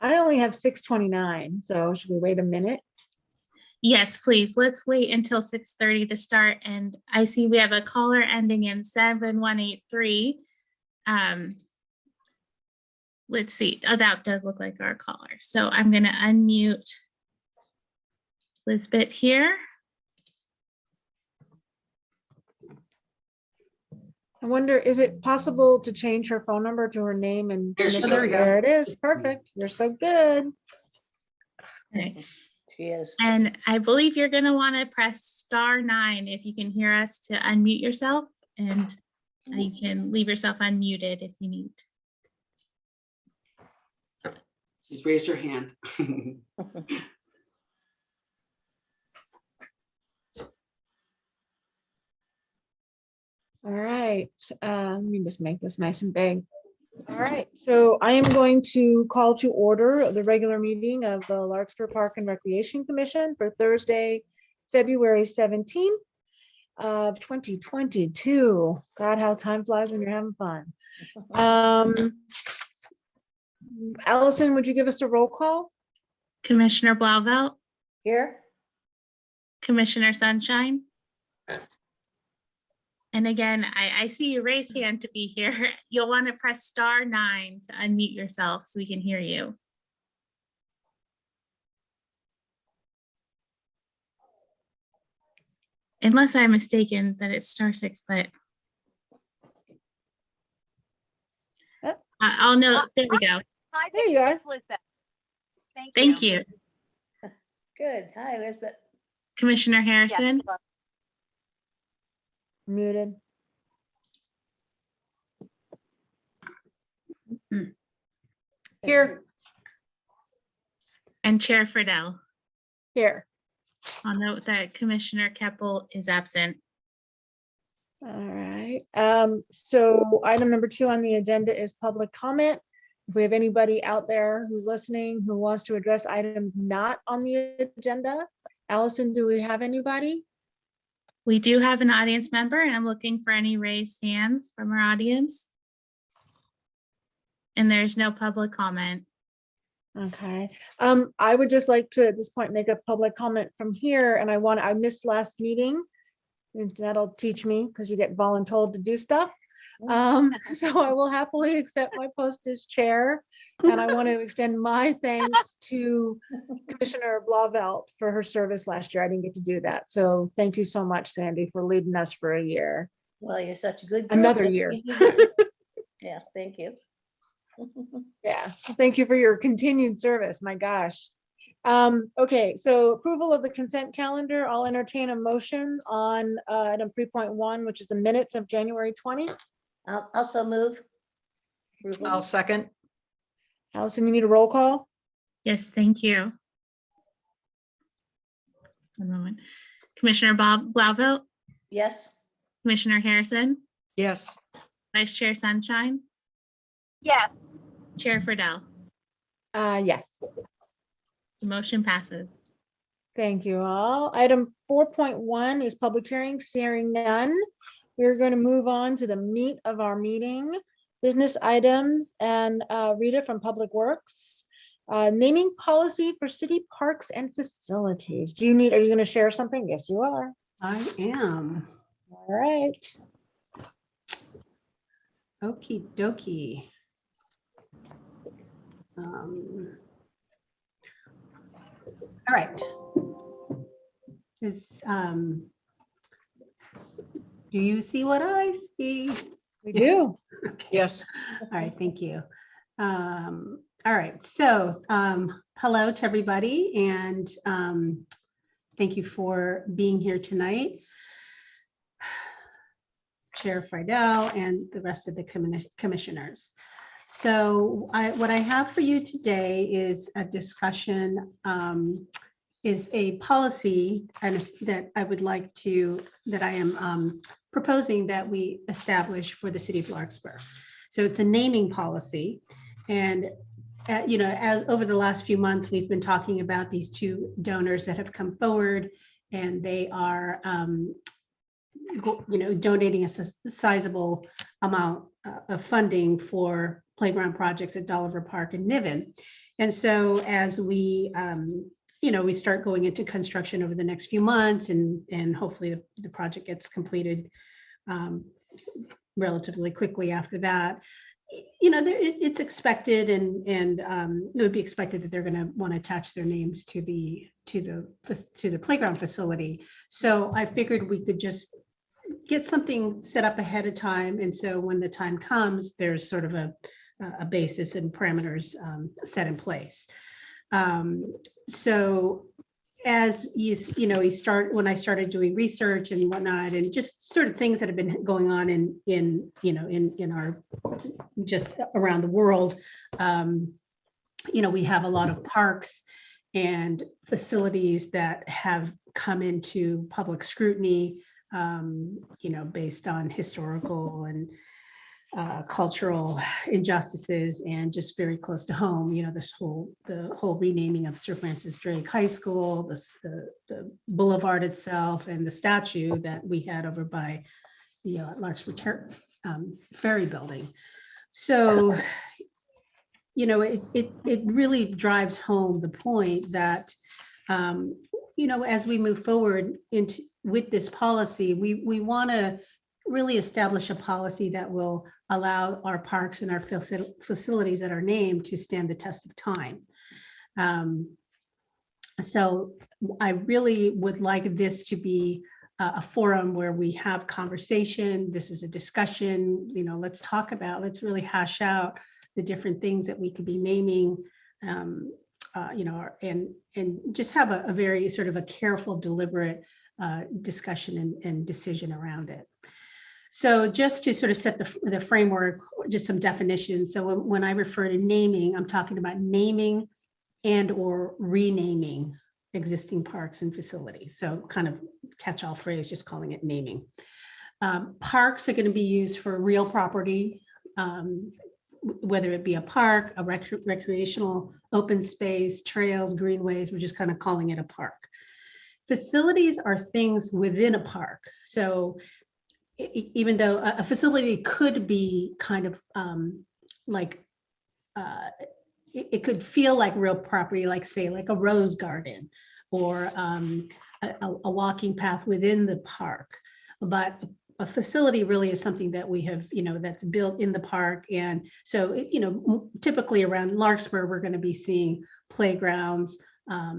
I only have 6:29, so should we wait a minute? Yes, please. Let's wait until 6:30 to start. And I see we have a caller ending in 7183. Let's see. Oh, that does look like our caller. So I'm going to unmute Lisbeth here. I wonder, is it possible to change her phone number to her name and initials? There we go. There it is. Perfect. You're so good. Okay. She is. And I believe you're going to want to press *9 if you can hear us to unmute yourself, and you can leave yourself unmuted if you need. She's raised her hand. All right. Let me just make this nice and big. All right. So I am going to call to order the regular meeting of the Larkspur Park and Recreation Commission for Thursday, February 17th of 2022. God, how time flies when you're having fun. Allison, would you give us a roll call? Commissioner Blauvelt, Here? Commissioner Sunshine. And again, I see you raise hand to be here. You'll want to press *9 to unmute yourself so we can hear you. Unless I'm mistaken that it's *6, but I'll know. There we go. Hi, There you are. Elizabeth. Thank you. Good. Hi, Elizabeth. Commissioner Yes, Harrison. hello. Muted. Here. And Chair Friedel. Here. I'll note that Commissioner Keppel is absent. All right. So item number 2 on the agenda is public comment. If we have anybody out there who's listening who wants to address items not on the agenda, Allison, do we have anybody? We do have an audience member, and I'm looking for any raised hands from our audience. And there's no public comment. Okay. I would just like to at this point make a public comment from here, and I missed last meeting. And that'll teach me because you get voluntold to do stuff. So I will happily accept my post as chair. And I want to extend my thanks to Commissioner Blauvelt for her service last year. I didn't get to do that. So thank you so much, Sandy, for leading us for a year. Well, you're such a good girl. Another year. Yeah, thank you. Yeah, thank you for your continued service. My gosh. Okay, so approval of the consent calendar. I'll entertain a motion on item 3.1, which is the minutes of January 20. I'll also move. I'll second. Allison, you need a roll call? Yes, thank you. One moment. Commissioner Blauvelt, Yes. Commissioner Harrison, Yes. Vice Chair Sunshine, Yes, Chair Friedel. Yes. The motion passes. Thank you all. Item 4.1 is public hearings. Hearing none. We're going to move on to the meat of our meeting, business items, and Rita from Public Works. Naming policy for city parks and facilities. Are you going to share something? Yes, you are. I am. All right. Okie dokie. All right. Do you see what I see? We do. Okay. Yes. All right, thank you. All right, so hello to everybody, and thank you for being here tonight. Chair Friedel and the rest of the commissioners. So what I have for you today is a discussion, is a policy that I would like to, that I am proposing that we establish for the city of Larkspur. So it's a naming policy. And you know, as over the last few months, we've been talking about these two donors that have come forward, and they are you know, donating a sizable amount of funding for playground projects at Dolliver Park and Niven. And so as we, we start going into construction over the next few months, and hopefully the project gets completed relatively quickly after that, it's expected, and it would be expected that they're going to want to attach their names to the playground facility. So I figured we could just get something set up ahead of time, and so when the time comes, there's sort of a basis and parameters set in place. So as when I started doing research and whatnot, and just sort of things that have been going on in our just around the world, we have a lot of parks and facilities that have come into public scrutiny, based on historical and cultural injustices, and just very close to home, the whole renaming of Sir Francis Drake High School, the boulevard itself, and the statue that we had over by the Larkspur ferry building. So, it really drives home the point that, as we move forward with this policy, we want to really establish a policy that will allow our parks and our facilities that are named to stand the test of time. So I really would like this to be a forum where we have conversation. This is a discussion, let's really hash out the different things that we could be naming, and just have a very sort of a careful, deliberate discussion and decision around it. So just to sort of set the framework, just some definitions. So when I refer to naming, I'm talking about naming and or renaming existing parks and facilities. So kind of catch-all phrase, just calling it naming. Parks are going to be used for real property, whether it be a park, a recreational open space, trails, greenways, we're just kind of calling it a park. Facilities are things within a park. So even though a facility could be kind of it could feel like real property, like say like a rose garden or a walking path within the park, but a facility really is something that we have, that's built in the park. And so, typically around Larkspur, we're going to be seeing playgrounds, a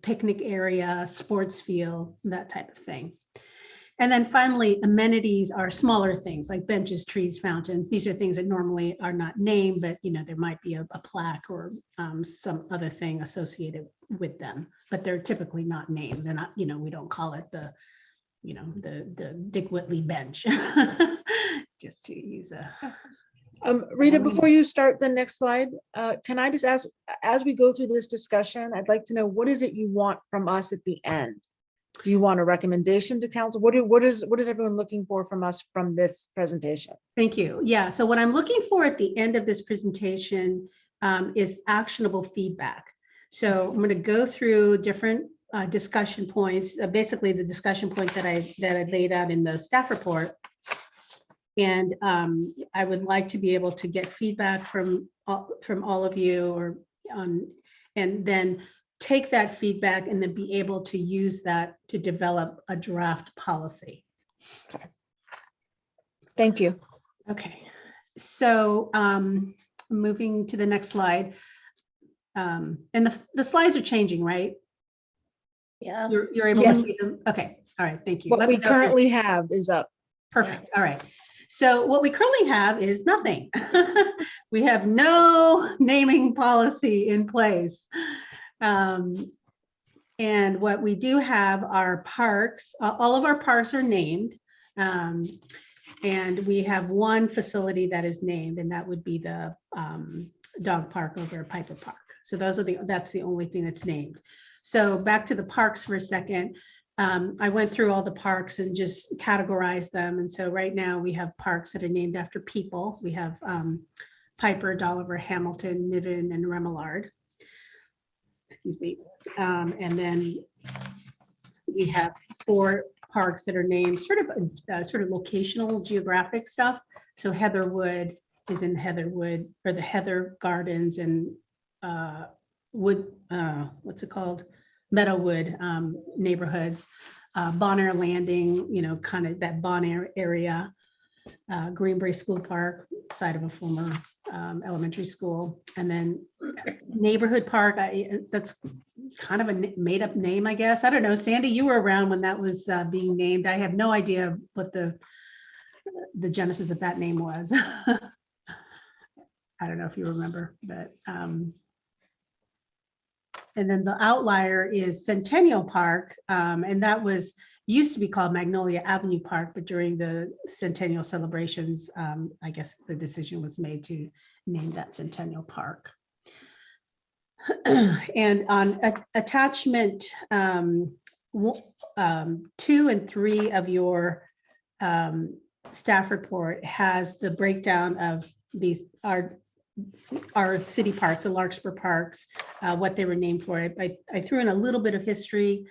picnic area, sports field, that type of thing. And then finally, amenities are smaller things like benches, trees, fountains. These are things that normally are not named, but there might be a plaque or some other thing associated with them, but they're typically not named. They're not, we don't call it the Dick Whitley bench, just to use a. Rita, before you start the next slide, can I just ask, as we go through this discussion, I'd like to know, what is it you want from us at the end? Do you want a recommendation to council? What is everyone looking for from us from this presentation? Thank you. Yeah, so what I'm looking for at the end of this presentation is actionable feedback. So I'm going to go through different discussion points, basically the discussion points that I laid out in the staff report. And I would like to be able to get feedback from all of you, and then take that feedback and then be able to use that to develop a draft policy. Okay. Thank you. Okay, so moving to the next slide. And the slides are changing, right? Yeah. You're able Yes. to see them? Okay, all right, thank you. What Let we me know if you're- currently have is up. Perfect, all right. So what we currently have is nothing. We have no naming policy in place. And what we do have are parks. All of our parks are named. And we have one facility that is named, and that would be the dog park over at Piper Park. So that's the only thing that's named. So back to the parks for a second. I went through all the parks and just categorized them. And so right now we have parks that are named after people. We have Piper, Dolliver, Hamilton, Niven, and Remillard. Excuse me. And then we have 4 parks that are named sort of locational geographic stuff. So Heatherwood is in Heatherwood, or the Heather Gardens, and wood, what's it called? Meadowwood neighborhoods, Bon Air Landing, you know, kind of that Bon Air area, Greenbrae School Park, side of a former elementary school, and then Neighborhood Park. That's kind of a made up name, I guess. I don't know. Sandy, you were around when that was being named. I have no idea what the genesis of that name was. I don't know if you remember, but and then the outlier is Centennial Park, and that was used to be called Magnolia Avenue Park, but during the centennial celebrations, I guess the decision was made to name that Centennial Park. And on attachment 2 and 3 of your staff report has the breakdown of these our city parks, the Larkspur parks, what they were named for. I threw in a little bit of history.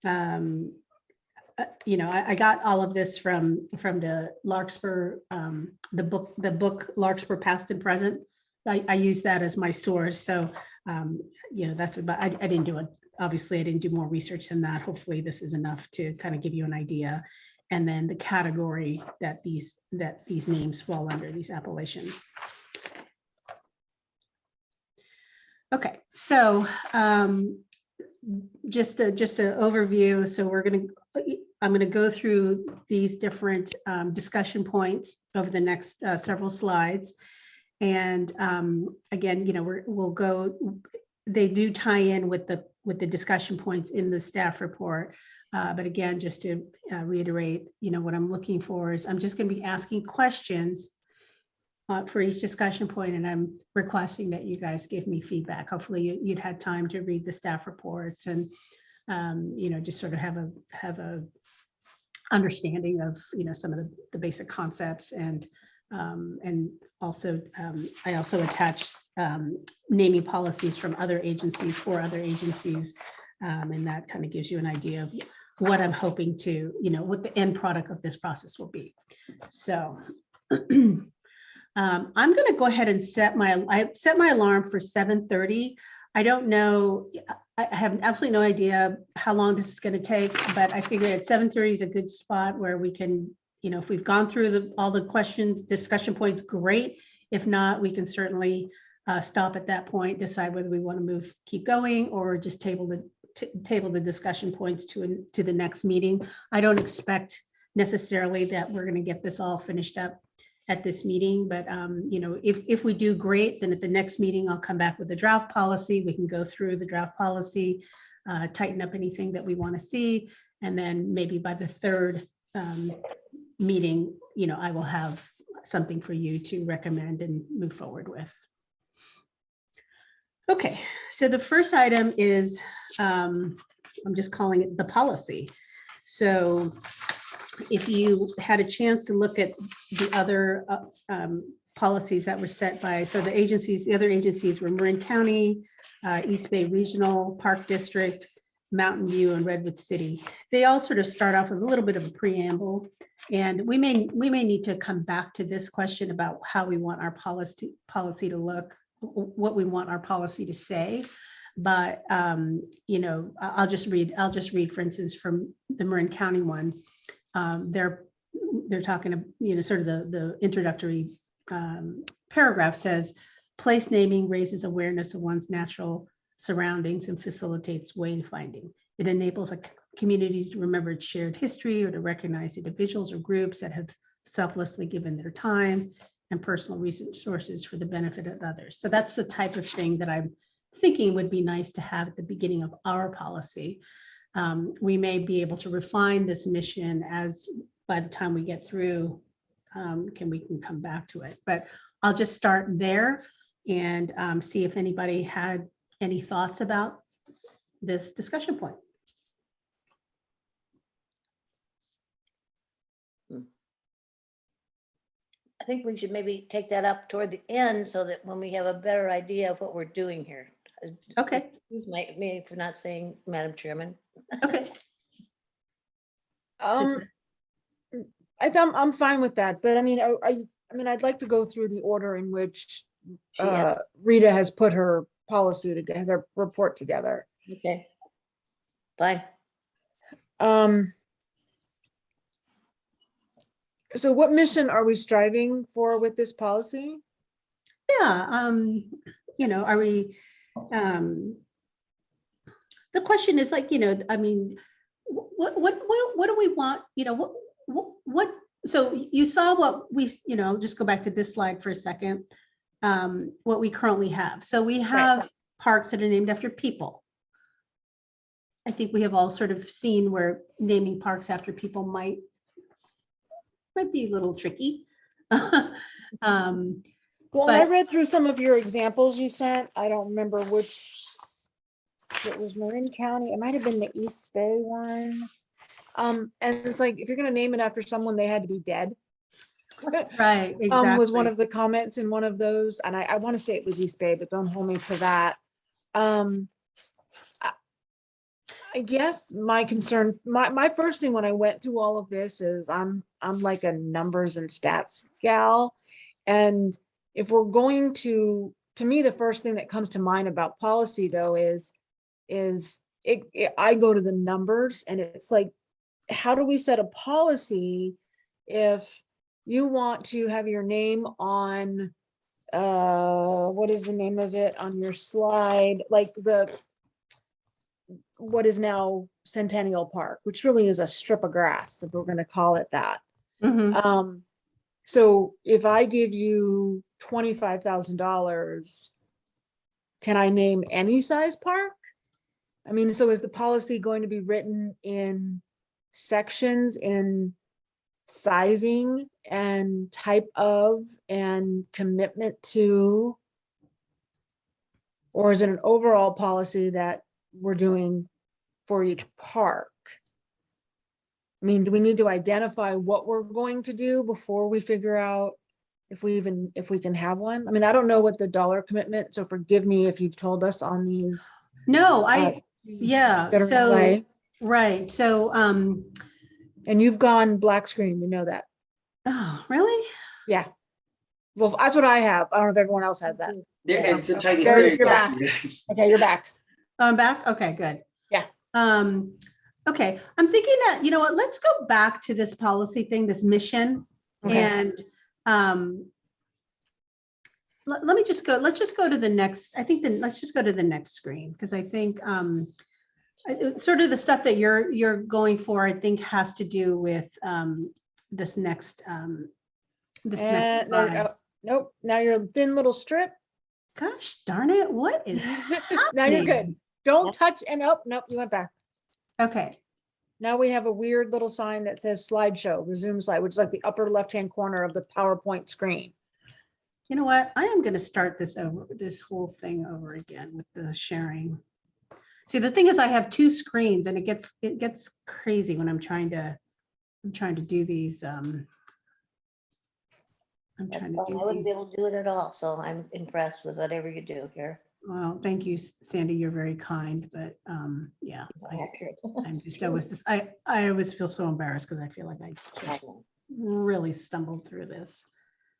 You know, I got all of this from the Larkspur, the book Larkspur Past and Present. I use that as my source. So, you know, that's about, I didn't do it. Obviously, I didn't do more research than that. Hopefully this is enough to kind of give you an idea. And then the category that these names fall under, these appellations. Okay, so just an overview. So I'm going to go through these different discussion points over the next several slides. And again, you know, we'll go. They do tie in with the discussion points in the staff report. But again, just to reiterate, you know, what I'm looking for is I'm just going to be asking questions for each discussion point, and I'm requesting that you guys give me feedback. Hopefully you'd had time to read the staff reports and, you know, just sort of have a understanding of, you know, some of the basic concepts. And also, I also attached naming policies from other agencies for other agencies. And that kind of gives you an idea of what I'm hoping to, you know, what the end product of this process will be. So I'm going to go ahead and set my alarm for 7:30. I don't know. I have absolutely no idea how long this is going to take, but I figured at 7:30 is a good spot where we can, you know, if we've gone through all the questions, discussion points, great. If not, we can certainly stop at that point, decide whether we want to keep going, or just table the discussion points to the next meeting. I don't expect necessarily that we're going to get this all finished up at this meeting, but you know, if we do, great, then at the next meeting, I'll come back with the draft policy. We can go through the draft policy, tighten up anything that we want to see. And then maybe by the third meeting, you know, I will have something for you to recommend and move forward with. Okay, so the first item is, I'm just calling it the policy. So if you had a chance to look at the other policies that were set by, so the other agencies were Marin County, East Bay Regional Park District, Mountain View, and Redwood City. They all sort of start off with a little bit of a preamble, and we may need to come back to this question about how we want our policy to look, what we want our policy to say. But you know, I'll just read, for instance, from the Marin County one. They're talking, you know, sort of the introductory paragraph says, place naming raises awareness of one's natural surroundings and facilitates wayfinding. It enables a community to remember its shared history or to recognize individuals or groups that have selflessly given their time and personal resources for the benefit of others. So that's the type of thing that I'm thinking would be nice to have at the beginning of our policy. We may be able to refine this mission as by the time we get through, we can come back to it. But I'll just start there and see if anybody had any thoughts about this discussion point. I think we should maybe take that up toward the end so that when we have a better idea of what we're doing here. Okay. Excuse me for not saying, Madam Chairman. Okay. I'm fine with that, but I mean, I mean, I'd like to go through the order in which Rita has put her policy together, their report together. Okay. Fine. So what mission are we striving for with this policy? Yeah, are we, the question is like, I mean, what do we want, what, so you saw what we, just go back to this slide for a second, what we currently have. So we have parks that are named after people. I think we have all sort of seen where naming parks after people might be a little tricky. Well, I But- read through some of your examples you sent. I don't remember which, it was Marin County. It might have been the East Bay one. And it's like, if you're gonna name it after someone, they had to be dead. Right, Was one exactly. of the comments in one of those, and I want to say it was East Bay, but don't hold me to that. I guess my concern, my first thing when I went through all of this is I'm like a numbers and stats gal. And if we're going to me, the first thing that comes to mind about policy though is I go to the numbers and it's like, how do we set a policy if you want to have your name on, what is the name of it on your slide? Like what is now Centennial Park, which really is a strip of grass, if we're going to call it that. Mhm. So if I give you $25,000, can I name any size park? I mean, so is the policy going to be written in sections, in sizing and type of and commitment to? Or is it an overall policy that we're doing for each park? I mean, do we need to identify what we're going to do before we figure out if we can have one? I mean, I don't know what the dollar commitment, so forgive me if you've told us on these. No, that yeah, are in so, play. right, so, And you've gone black screen, you know that. oh, really? Yeah. Well, that's what I have. I don't know if everyone else has that. There is the tiniest. There, thing. you're back. Okay, you're back. I'm back? Okay, good. Yeah. Okay, I'm thinking that, you know what, let's go back to this policy thing, this mission. Okay. And let me just go, let's just go to the next, I think then let's just go to the next screen, because I think sort of the stuff that you're going for, I think has to do with this next And slide. nope, now you're a thin little strip. Gosh darn it, what is Now you're good. happening? Don't touch and oh, nope, you went back. Okay, Now we have a weird little sign that says slideshow, resume slide, which is like the upper left-hand corner of the PowerPoint screen. you know what, I am going to start this whole thing over again with the sharing. See, the thing is, I have two screens and it gets crazy when I'm trying to do these. I'm That's trying to fine. do I wouldn't be these. able to do it at all, so I'm impressed with whatever you do here. Well, thank you, Sandy. You're very kind, but yeah, Accurate. I'm just always this. I always feel so embarrassed because I feel like I just really stumbled through this.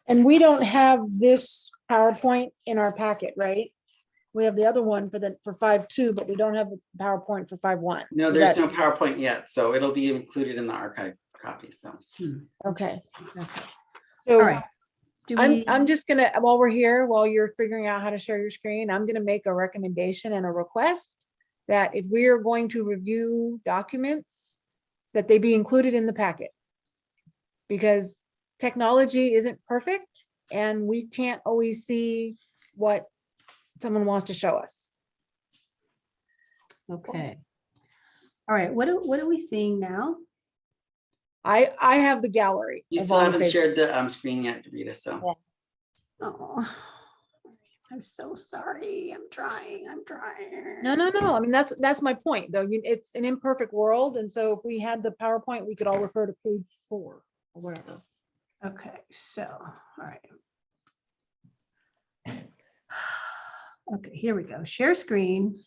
And we don't have this PowerPoint in our packet, right? We have the other one for 5.2, but we don't have the PowerPoint for 5.1. No, Is there's that- no PowerPoint yet, so it'll be included in the archive copy, so. Okay. Okay. So All right. Do we? I'm just gonna, while we're here, while you're figuring out how to share your screen, I'm gonna make a recommendation and a request that if we are going to review documents, that they be included in the packet. Because technology isn't perfect and we can't always see what someone wants to show us. Okay. All right. What are we seeing now? I have the gallery. You of still all the haven't faces. shared the screen yet, Rita, so. Oh, I'm so sorry. I'm trying. No. I mean, that's my point, though. It's an imperfect world, and so if we had the PowerPoint, we could all refer to page 4 or whatever. Okay, so, all right. Okay, here we go. Share screen.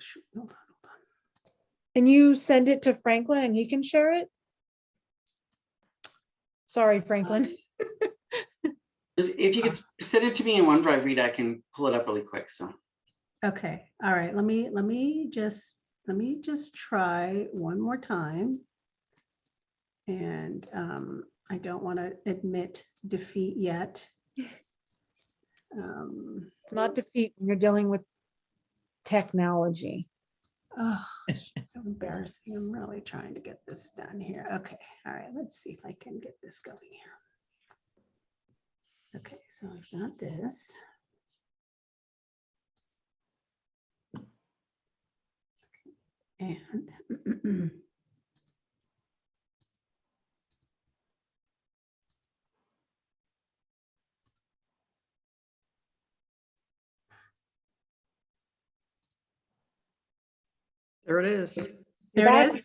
shoot, hold on. Can you send it to Franklin and he can share it? Sorry, Franklin. If you could send it to me in OneDrive, Rita, I can pull it up really quick. So Okay, all right, let me just try one more time. And I don't want to admit defeat yet. Not defeat when you're dealing with technology. Oh, it's just so embarrassing. I'm really trying to get this done here. Okay, all right, let's see if I can get this going here. Okay, so I've got this. And There it is. there it is.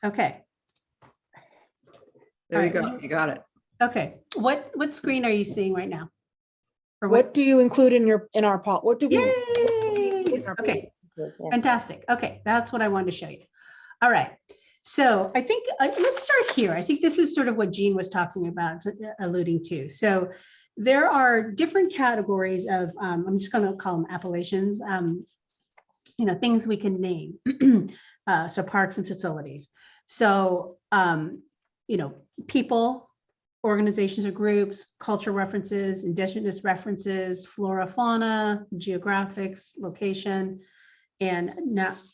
Okay, There you All go. right. You got it. okay. What screen are you seeing right now? Or What do you include in our what do we? Yay! Okay, fantastic. Okay, that's what I wanted to show you. All right. So I think let's start here. I think this is sort of what Jean was talking about, alluding to. So there are different categories of, I'm just going to call them appellations, things we can name. So parks and facilities. So, people, organizations or groups, cultural references, indigenous references, flora, fauna, geographics, location, and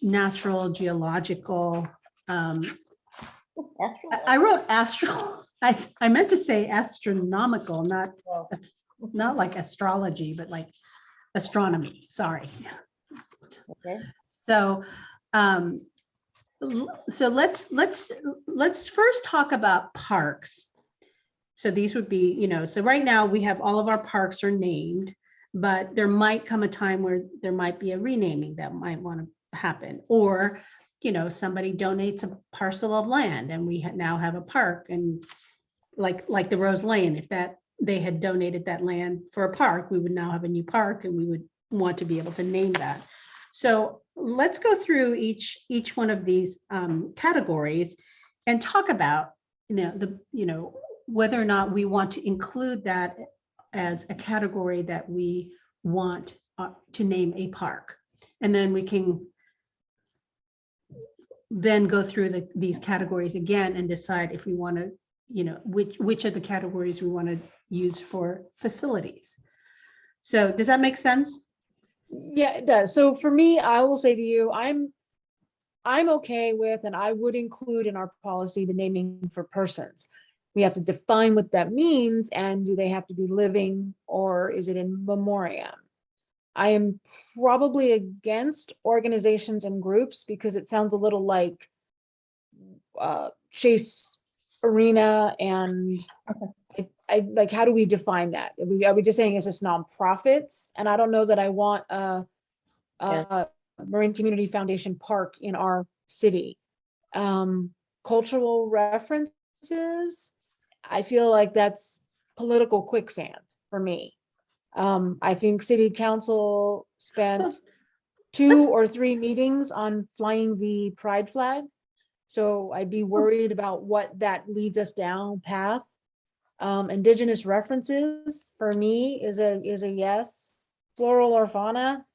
natural, geological. I wrote astral. I meant to say astronomical, not like astrology, but like astronomy. Sorry. Okay. So, so let's first talk about parks. So these would be, so right now we have all of our parks are named, but there might come a time where there might be a renaming that might want to happen, or somebody donates a parcel of land and we now have a park, and like the Rose Lane, if they had donated that land for a park, we would now have a new park and we would want to be able to name that. So let's go through each one of these categories and talk about whether or not we want to include that as a category that we want to name a park. And then we can then go through these categories again and decide if we want to, which of the categories we want to use for facilities. So does that make sense? Yeah, it does. So for me, I will say to you, I'm okay with, and I would include in our policy, the naming for persons. We have to define what that means, and do they have to be living or is it in memoriam? I am probably against organizations and groups because it sounds a little like Chase Arena, and I like, how do we define that? Are we just saying it's just nonprofits? And I don't know that I want a Marine Community Foundation park in our city. Cultural references, I feel like that's political quicksand for me. I think city council spent 2 or 3 meetings on flying the pride flag. So I'd be worried about what that leads us down path. Indigenous references for me is a yes. Floral or fauna,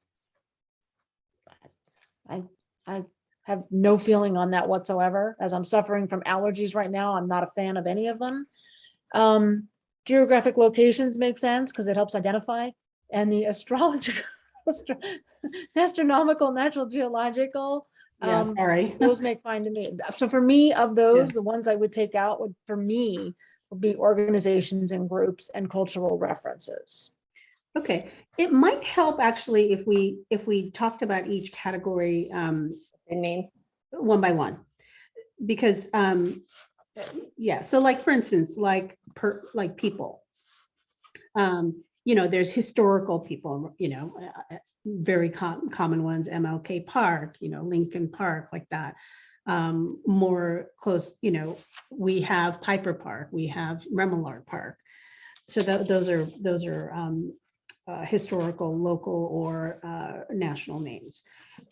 I have no feeling on that whatsoever, as I'm suffering from allergies right now. I'm not a fan of any of them. Geographic locations make sense because it helps identify, and the astronomical, natural, geological, Yeah, sorry. those make fine to me. So for me, of those, the ones I would take out would be organizations and groups and cultural references. Okay, it might help actually if we talked about each category one by one, because so like, for instance, like people, there's historical people, very common ones, MLK Park, Lincoln Park, like that. More close, we have Piper Park, we have Remillard Park. So those are historical, local, or national names.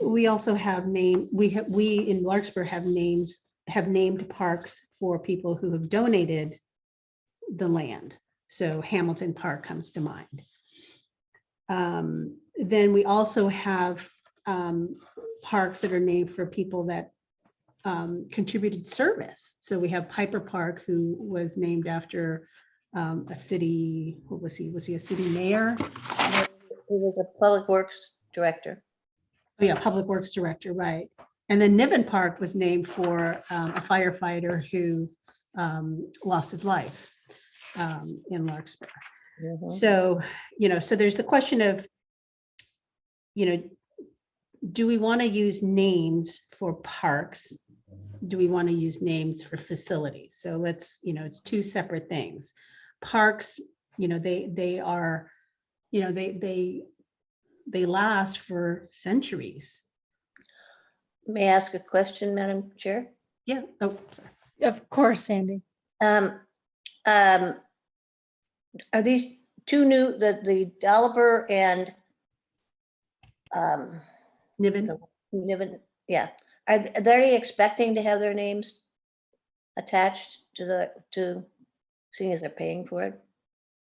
We also have we in Larkspur have named parks for people who have donated the land. So Hamilton Park comes to mind. Then we also have parks that are named for people that contributed service. So we have Piper Park, who was named after a city, what was he? Was he a city mayor? He was a public works director. Oh yeah, Public Works Director, right. And then Niven Park was named for a firefighter who lost his life in Larkspur. Mhm. So, so there's the question of, do we want to use names for parks? Do we want to use names for facilities? So let's, it's two separate things. Parks, they are, they last for centuries. May I ask a question, Madam Chair? Yeah. Oh, sorry. Of course, Sandy. Um, are these two new, the Dolliver and Niven. Niven, yeah, are they expecting to have their names attached to seeing as they're paying for it?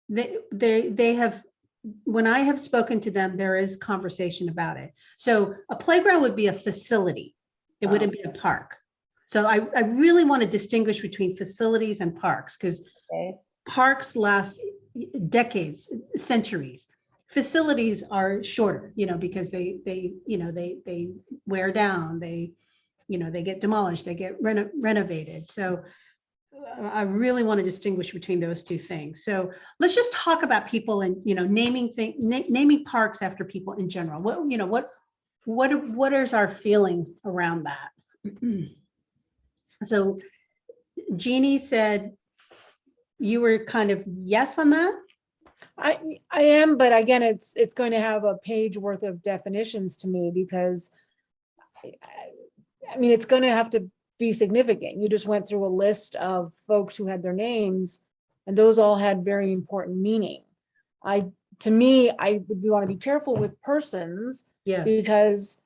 They have, when I have spoken to them, there is conversation about it. So a playground would be a facility. It wouldn't be a park. So I really want to distinguish between facilities and parks, because Okay. parks last decades, centuries. Facilities are shorter, because they wear down, they get demolished, they get renovated. So I really want to distinguish between those two things. So let's just talk about people and, naming parks after people in general. What is our feelings around that? So Jeannie said you were kind of yes on that? I am, but again, it's going to have a page worth of definitions to me, because I mean, it's going to have to be significant. You just went through a list of folks who had their names, and those all had very important meaning. To me, I would want to be careful with persons, Yeah. because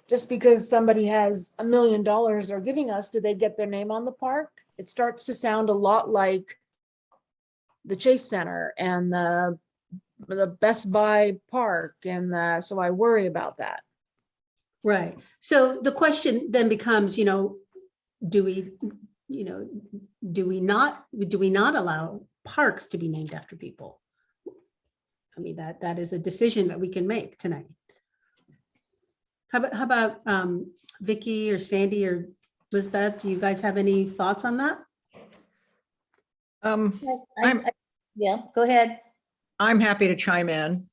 just because somebody has $1 million they're giving us, do they get their name on the park? It starts to sound a lot like the Chase Center and the Best Buy Park, and so I worry about that. Right. So the question then becomes, do we not allow parks to be named after people? I mean, that is a decision that we can make tonight. How about Vicky or Sandy or Lisbeth? Do you guys have any thoughts on that? Yeah, go ahead. I'm happy to chime in.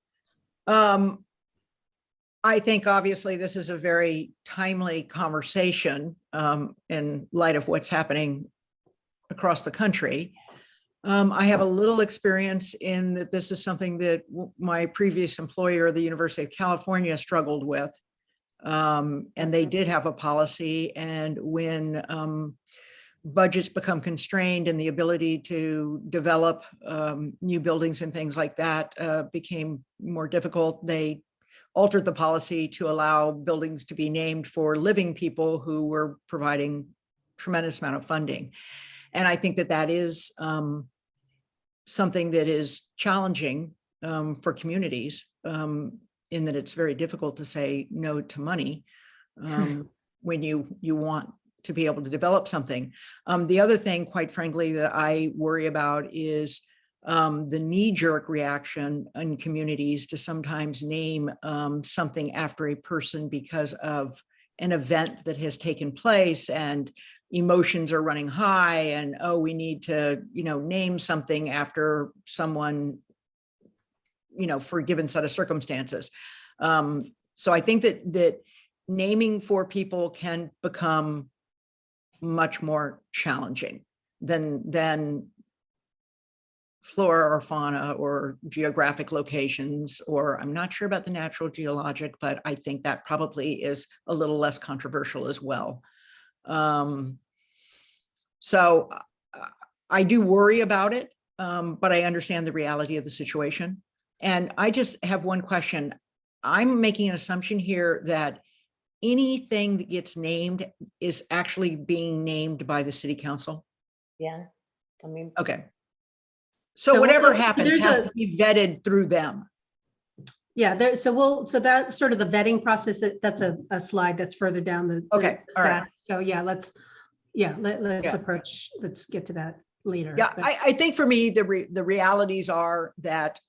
I think obviously this is a very timely conversation in light of what's happening across the country. I have a little experience in that this is something that my previous employer, the University of California, struggled with. And they did have a policy, and when budgets become constrained and the ability to develop new buildings and things like that became more difficult, they altered the policy to allow buildings to be named for living people who were providing tremendous amount of funding. And I think that is something that is challenging for communities, in that it's very difficult to say no to money when you want to be able to develop something. The other thing, quite frankly, that I worry about is the knee-jerk reaction in communities to sometimes name something after a person because of an event that has taken place, and emotions are running high, and we need to name something after someone for a given set of circumstances. So I think that naming for people can become much more challenging than flora or fauna or geographic locations, or I'm not sure about the natural geologic, but I think that probably is a little less controversial as well. So I do worry about it, but I understand the reality of the situation. And I just have one question. I'm making an assumption here that anything that gets named is actually being named by the city council. Yeah, I mean, Okay. So So whatever we'll- happens there's has a- to be vetted through them. Yeah, there, so that sort of the vetting process, that's a slide that's further down the. Okay, all right. stack. So yeah, let's Yeah. let's get to that later. Yeah, but- I think for me, the realities are that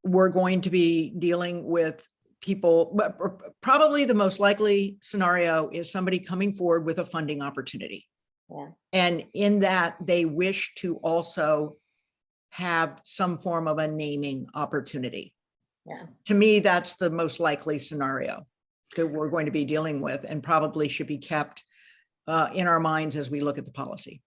we're going to be dealing with people, but probably the most likely scenario is somebody coming forward with a funding opportunity. Yeah. And in that, they wish to also have some form of a naming opportunity. Yeah. To me, that's the most likely scenario that we're going to be dealing with and probably should be kept in our minds as we look at the policy.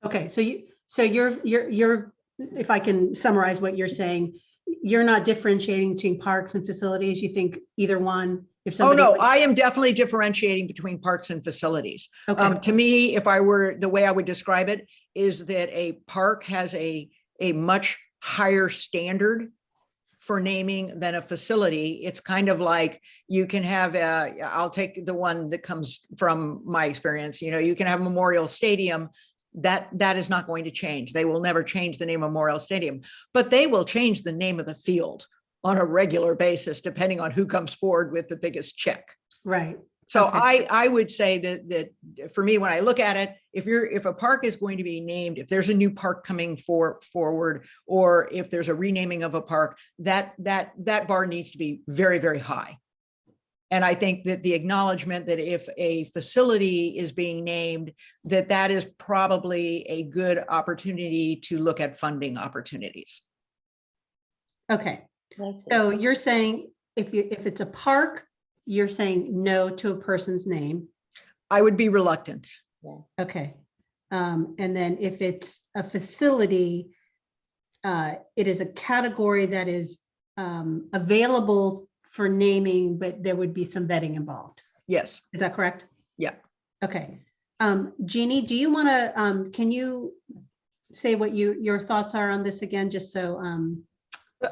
Okay, so you're, if I can summarize what you're saying, you're not differentiating between parks and facilities. You think either one, if Oh, somebody. no, I am definitely differentiating between parks and facilities. Okay, To me, if I were, the way I would describe it is that a park has a much higher standard for naming than a facility. It's kind of like you can have I'll take the one that comes from my experience, you can have Memorial Stadium. That is not going to change. They will never change the name Memorial Stadium, but they will change the name of the field on a regular basis, depending on who comes forward with the biggest check. right. So Okay. I would say that for me, when I look at it, if a park is going to be named, if there's a new park coming forward, or if there's a renaming of a park, that bar needs to be very, very high. And I think that the acknowledgement that if a facility is being named, that is probably a good opportunity to look at funding opportunities. Okay, that's it. so you're saying if it's a park, you're saying no to a person's name. I would be reluctant. Okay. And then if it's a facility, it is a category that is available for naming, but there would be some vetting involved. Yes. Is that correct? Yeah. Okay. Jeannie, do you want to, can you say what your thoughts are on this again, just so,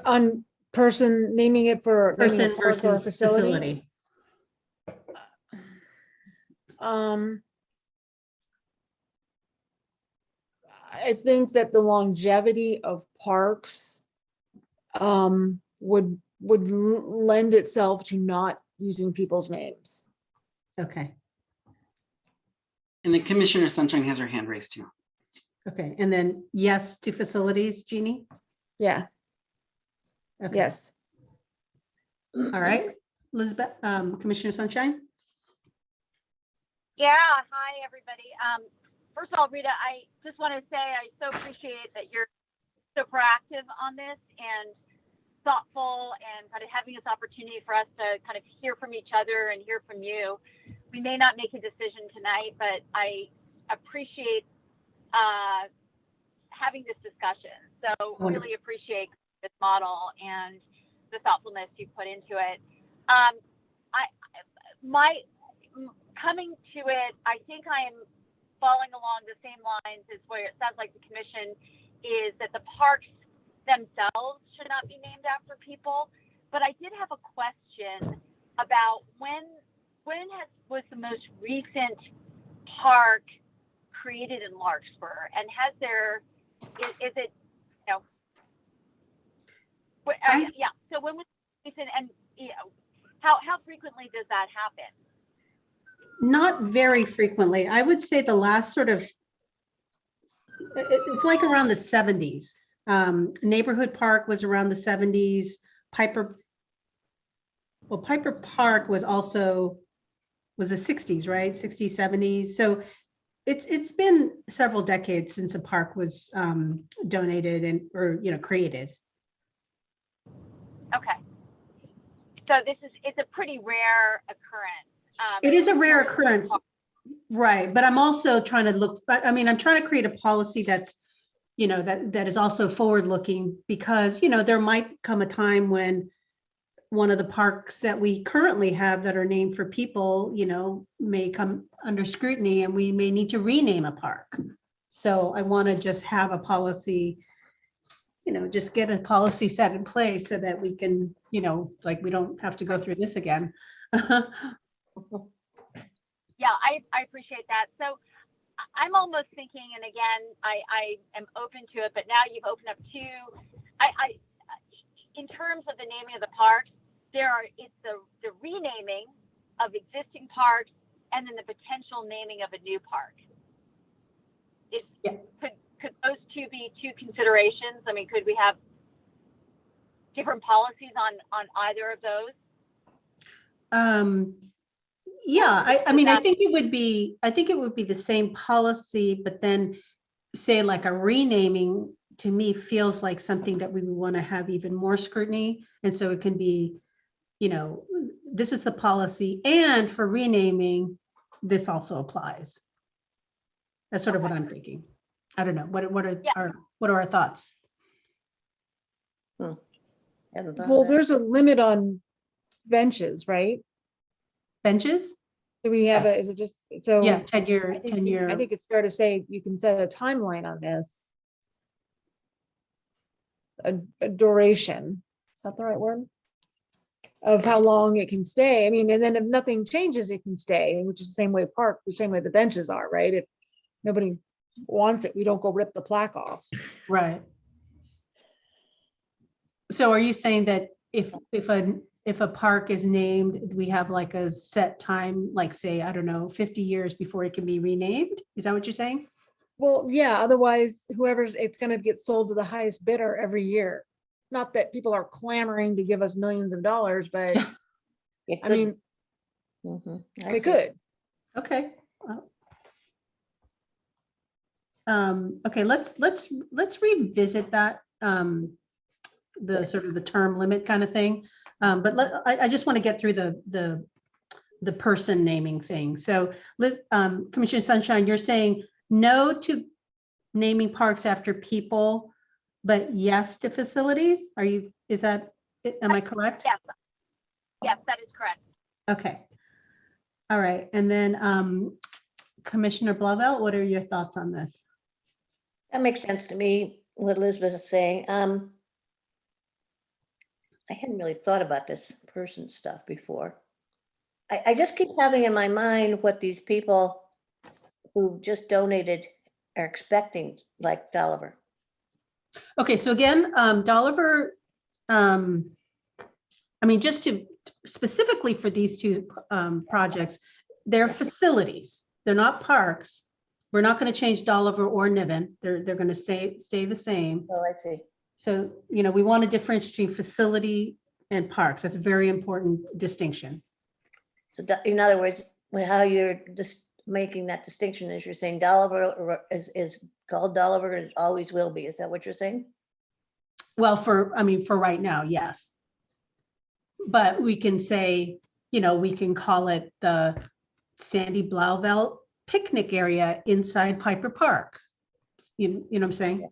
On person naming it for. naming a person park or a versus facility? I think that the longevity of parks would lend itself to not using people's names. Okay, And the Commissioner Sunshine has her hand raised too. okay. And then yes to facilities, Jeannie? Yeah, Okay. yes. All right, Elizabeth, Commissioner Sunshine? Yeah, hi, everybody. First of all, Rita, I just want to say I so appreciate that you're so proactive on this and thoughtful and kind of having this opportunity for us to kind of hear from each other and hear from you. We may not make a decision tonight, but I appreciate having this discussion. So really appreciate this model and the thoughtfulness you put into it. Coming to it, I think I am falling along the same lines as where it sounds like the commission is that the parks themselves should not be named after people. But I did have a question about when was the most recent park created in Larkspur, and is it yeah? So when was it recent, and how frequently does that happen? Not very frequently. I would say the last sort of, it's like around the 70s. Neighborhood Park was around the 70s. Piper Park was the 60s, right? 60s, 70s. So it's been several decades since a park was donated or created. Okay. So it's a pretty rare occurrence. It is a rare occurrence, right? But I'm also trying to look, I'm trying to create a policy that's, that is also forward-looking, because, there might come a time when one of the parks that we currently have that are named for people, may come under scrutiny and we may need to rename a park. So I want to just have a policy just get a policy set in place so that we can, it's like, we don't have to go through this again. Yeah, I appreciate that. So I'm almost thinking, and again, I am open to it, but now you've opened up in terms of the naming of the parks, it's the renaming of existing parks and then the potential naming of a new park. Could those two be two considerations? I mean, could we have different policies on either of those? Yeah, I mean, I think it would be the same policy, but then say like a renaming to me feels like something that we would want to have even more scrutiny. And so it can be, this is the policy, and for renaming, this also applies. That's sort of what I'm thinking. I don't know. What are our thoughts? Well, there's a limit on benches, right? Benches? Do we have is it just, so? Yeah, 10-year, I think 10-year. I think it's fair to say you can set a timeline on this. A duration, is that the right word? Of how long it can stay. I mean, and then if nothing changes, it can stay, which is the same way the same way the benches are, right? If nobody wants it, we don't go rip the plaque off. Right. So are you saying that if a park is named, we have like a set time, like say, I don't know, 50 years before it can be renamed? Is that what you're saying? Well, yeah, otherwise it's gonna get sold to the highest bidder every year. Not that people are clamoring to give us millions of dollars, but I mean, they could. Okay. Okay, let's revisit that, the sort of the term limit kind of thing. But I just want to get through the person naming thing. So Commissioner Sunshine, you're saying no to naming parks after people, but yes to facilities? Am I correct? Yes, that is correct. Okay. All right. And then Commissioner Blauvelt, what are your thoughts on this? That makes sense to me, what Elizabeth is saying. I hadn't really thought about this person stuff before. I just keep having in my mind what these people who just donated are expecting, like Dolliver. Okay, so again, Dolliver, I mean, just to specifically for these two projects, they're facilities. They're not parks. We're not going to change Dolliver or Niven. They're going to stay the same. Oh, I see. So, we want to differentiate between facility and parks. That's a very important distinction. So in other words, how you're just making that distinction is you're saying Dolliver is called Dolliver and it always will be. Is that what you're saying? Well, for right now, yes. But we can say, we can call it the Sandy Blauvelt picnic area inside Piper Park. You know what I'm saying?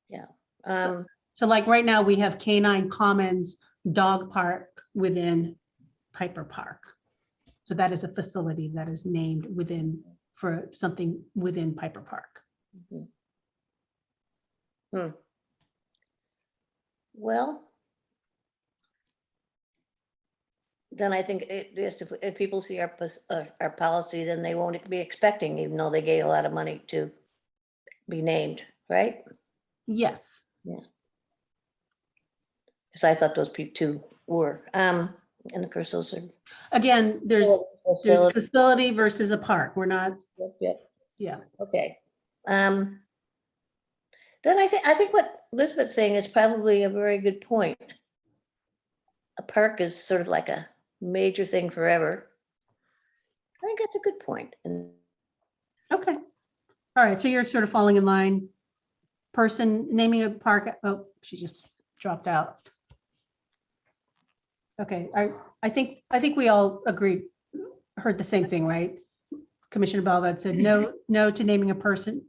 Yeah. So like right now we have Canine Commons Dog Park within Piper Park. So that is a facility that is named for something within Piper Park. Well, then I think if people see our policy, then they won't be expecting, even though they gave a lot of money to be named, right? Yes. Yeah. Because I thought those two were, and of course those are. Again, there's facility versus a park. We're not. Yep. Yeah. Okay. Then I think what Elizabeth's saying is probably a very good point. A park is sort of like a major thing forever. I think that's a good point. And Okay. All right. So you're sort of falling in line. Person naming a park. Oh, she just dropped out. Okay. I think we all agreed, heard the same thing, right? Commissioner Blauvelt said no to naming a person,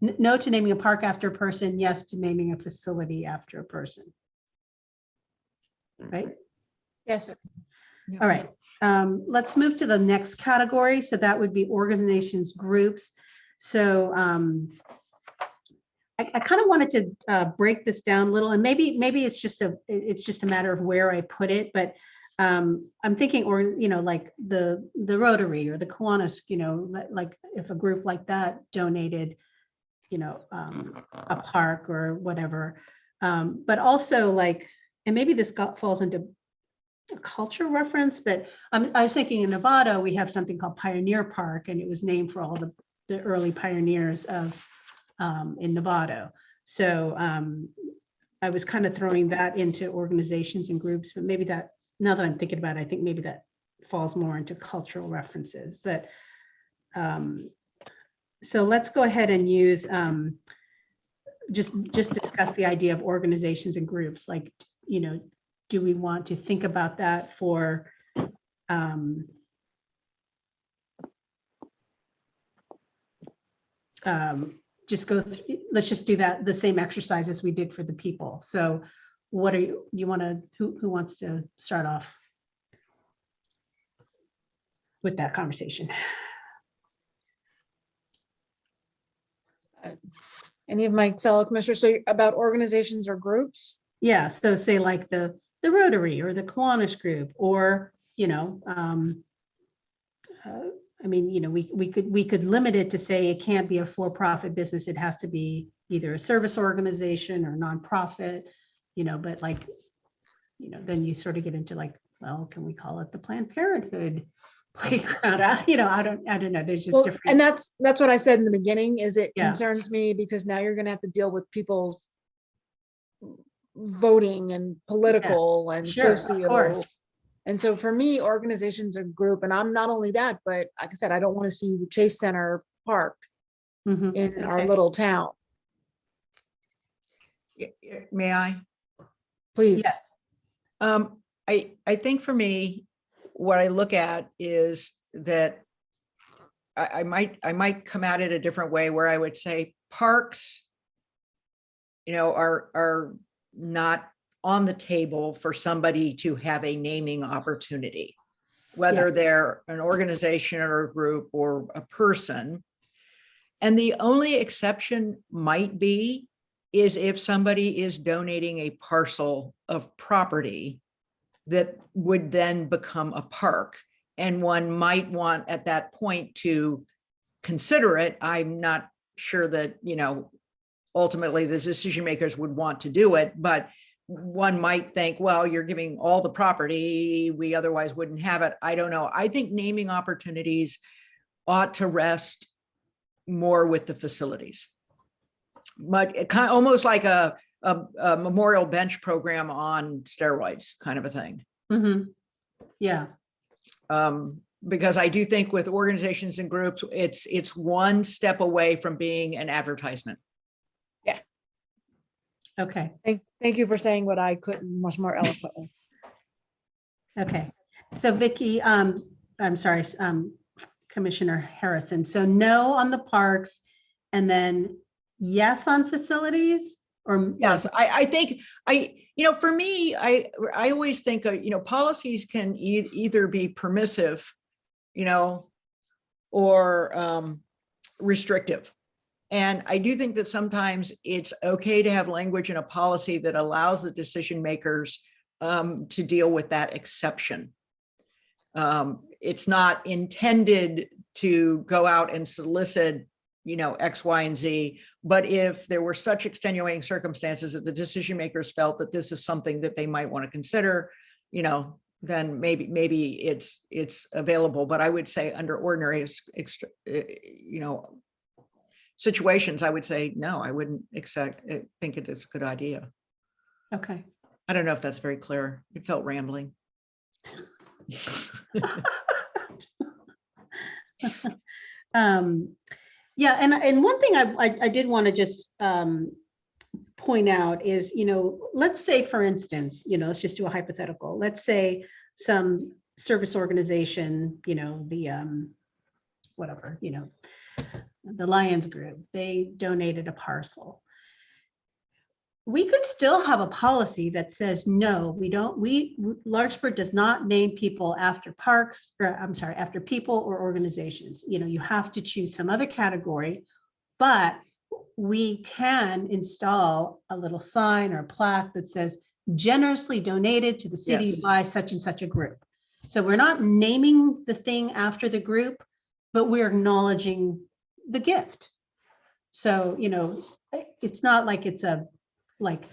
no to naming a park after a person, yes to naming a facility after a person. Right? Yes. All right. Let's move to the next category. So that would be organizations, groups. So I kind of wanted to break this down a little, and maybe it's just a matter of where I put it, but I'm thinking, or like the Rotary or the Kiwanis, like if a group like that donated, a park or whatever, but also like, and maybe this falls into a culture reference, but I was thinking in Nevada we have something called Pioneer Park, and it was named for all the early pioneers of in Nevada. So I was kind of throwing that into organizations and groups, but maybe that, now that I'm thinking about it, I think maybe that falls more into cultural references. But so let's go ahead and use just discuss the idea of organizations and groups. Like, do we want to think about that for just go through, let's just do that, the same exercise as we did for the people. So what are you want to, who wants to start off with that conversation? Any of my fellow commissioners, so about organizations or groups? Yeah, so say like the Rotary or the Kiwanis group, or, I mean, we could limit it to say it can't be a for-profit business. It has to be either a service organization or nonprofit, but like, then you sort of get into like, well, can we call it the Planned Parenthood playground? I don't know. There's just Well, different. and that's what I said in the beginning, is it Yeah. concerns me because now you're gonna have to deal with people's voting and political and Sure, of socio. course. And so for me, organizations are group, and I'm not only that, but like I said, I don't want to see the Chase Center Park Mhm, in our okay. little town, May I? please. Yes. I think for me, what I look at is that I might come at it a different way, where I would say parks, are not on the table for somebody to have a naming opportunity, whether they're an organization or a group or a person. And the only exception might be is if somebody is donating a parcel of property that would then become a park. And one might want at that point to consider it. I'm not sure that, ultimately the decision makers would want to do it, but one might think, well, you're giving all the property, we otherwise wouldn't have it. I don't know. I think naming opportunities ought to rest more with the facilities. But it kind of almost like a memorial bench program on steroids kind of a thing. Mhm. Yeah. Because I do think with organizations and groups, it's one step away from being an advertisement. Okay. Thank you for saying what I couldn't much more eloquently. Okay. So Vicky, I'm sorry, Commissioner Harrison. So no on the parks, and then yes on facilities, or Yes, I think for me, I always think, policies can either be permissive, or restrictive. And I do think that sometimes it's okay to have language in a policy that allows the decision makers to deal with that exception. It's not intended to go out and solicit, X, Y, and Z. But if there were such extenuating circumstances that the decision makers felt that this is something that they might want to consider, then maybe it's available. But I would say under ordinary, situations, I would say, no, I wouldn't think it is a good idea. okay. I don't know if that's very clear. It felt rambling. Yeah, and one thing I did want to just point out is, let's say, for instance, let's just do a hypothetical. Let's say some service organization, the whatever, the Lions Group, they donated a parcel. We could still have a policy that says, no, Larkspur does not name people after parks, or I'm sorry, after people or organizations. You have to choose some other category, but we can install a little sign or plaque that says generously donated to the city Yes. by such and such a group. So we're not naming the thing after the group, but we're acknowledging the gift. So, you know, it's not like it's like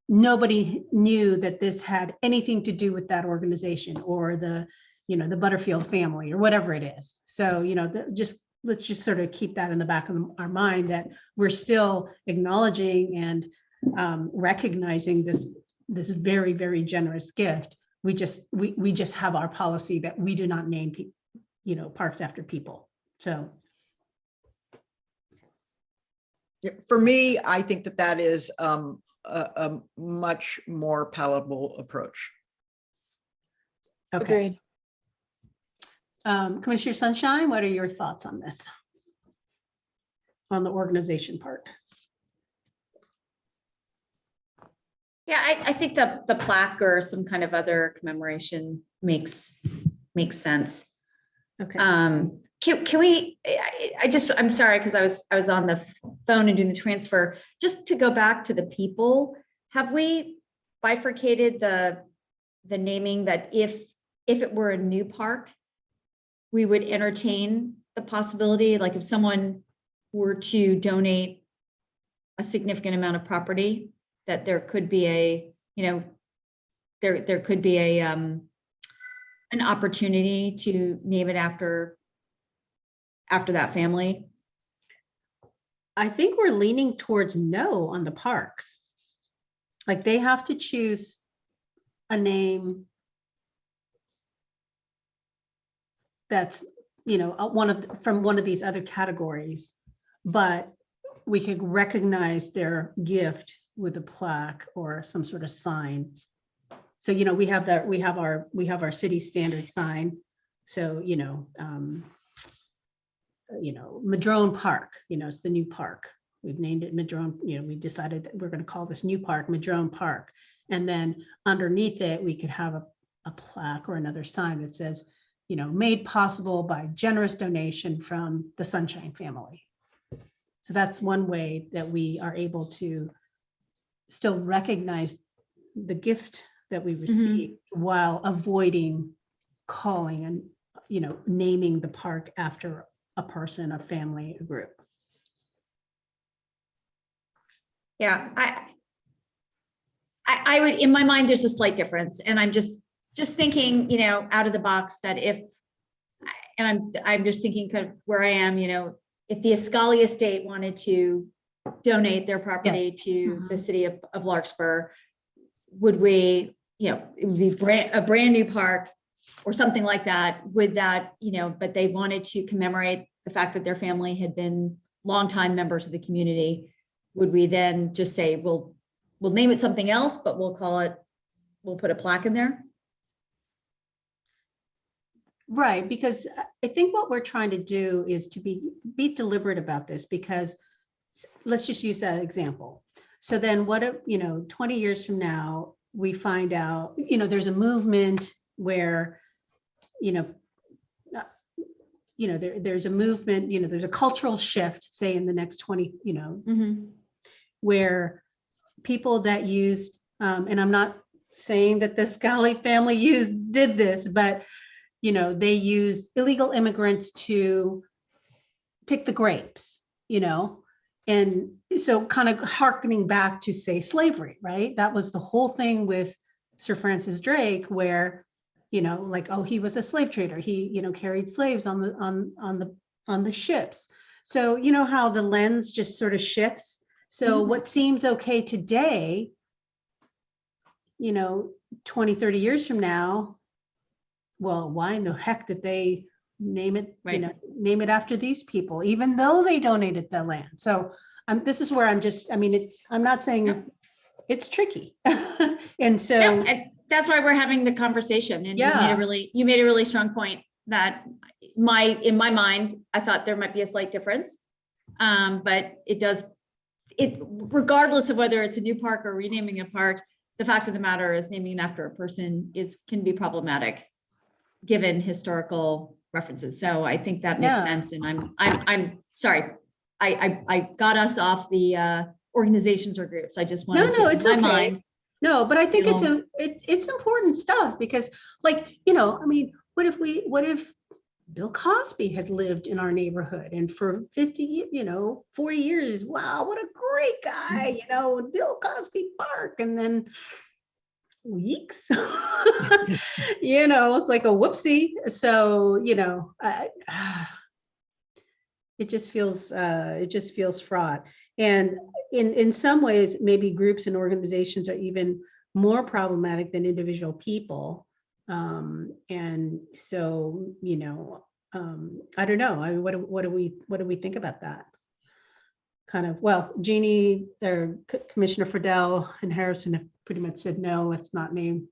nobody knew that this had anything to do with that organization or the, you know, the Butterfield family or whatever it is. So, you know, let's just sort of keep that in the back of our mind, that we're still acknowledging and recognizing this very, very generous gift. We just have our policy that we do not name you know, parks after people. So Yeah, for me, I think that that is a much more palatable approach. okay. Agreed. Commissioner Sunshine, what are your thoughts on this? On the organization part? Yeah, I think the plaque or some kind of other commemoration makes sense. Okay. Can we, I'm sorry, because I was on the phone and doing the transfer, just to go back to the people, have we bifurcated the naming that if it were a new park, we would entertain the possibility, like if someone were to donate a significant amount of property, that there could be a, you know, there could be a an opportunity to name it after that family? I think we're leaning towards no on the parks. Like they have to choose a name that's, you know, from one of these other categories, but we could recognize their gift with a plaque or some sort of sign. So, you know, we have our city standard sign. So, Madrone Park, you know, it's the new park. We've named it Madrone, you know, we decided that we're going to call this new park Madrone Park. And then underneath it, we could have a plaque or another sign that says, you know, made possible by generous donation from the Sunshine family. So that's one way that we are able to still recognize the gift that we receive while avoiding calling and, you know, naming the park after a person, a family, a group. Yeah, I would, in my mind, there's a slight difference, and I'm just thinking, you know, out of the box, that I'm just thinking kind of where I am, you know, if the Ascali estate wanted to donate their property to the city of Larkspur, would we, you know, it would be a brand new park or something like that, with that, you know, but they wanted to commemorate the fact that their family had been longtime members of the community, would we then just say, we'll name it something else, but we'll put a plaque in there? Right, because I think what we're trying to do is to be deliberate about this, because let's just use that example. So then what if, you know, 20 years from now, we find out, you know, there's a movement where, there's a movement, you know, there's a cultural shift, say in the next 20, you know, where people that used, and I'm not saying that the Scally family did this, but, you know, they use illegal immigrants to pick the grapes, you know, and so kind of hearkening back to, say, slavery, right? That was the whole thing with Sir Francis Drake, where, you know, like, oh, he was a slave trader. He, you know, carried slaves on the ships. So, you know, how the lens just sort of shifts. So what seems okay today, you know, 20, 30 years from now, well, why in the heck did they name it, Right. you know, name it after these people, even though they donated the land? So this is where I'm not saying it's tricky. And so And that's why we're having the conversation. And Yeah. you made a really strong point that in my mind, I thought there might be a slight difference. But regardless of whether it's a new park or renaming a park, the fact of the matter is naming after a person can be problematic given historical references. So I think that makes Yeah. sense. And I'm sorry. I got us off the organizations or groups. I just wanted no, to, in it's my okay. mind. No, but I think it's Feel- it's important stuff because, like, you know, I mean, what if Bill Cosby had lived in our neighborhood and for 40 years, wow, what a great guy, you know, in Bill Cosby Park, and then weeks, you know, it's like a whoopsie. So, you know, it just feels fraught. And in some ways, maybe groups and organizations are even more problematic than individual people. And so, you know, I don't know. I mean, what do we think about that? Kind of, well, Jeannie or Commissioner Friedel and Harrison have pretty much said, no, let's not name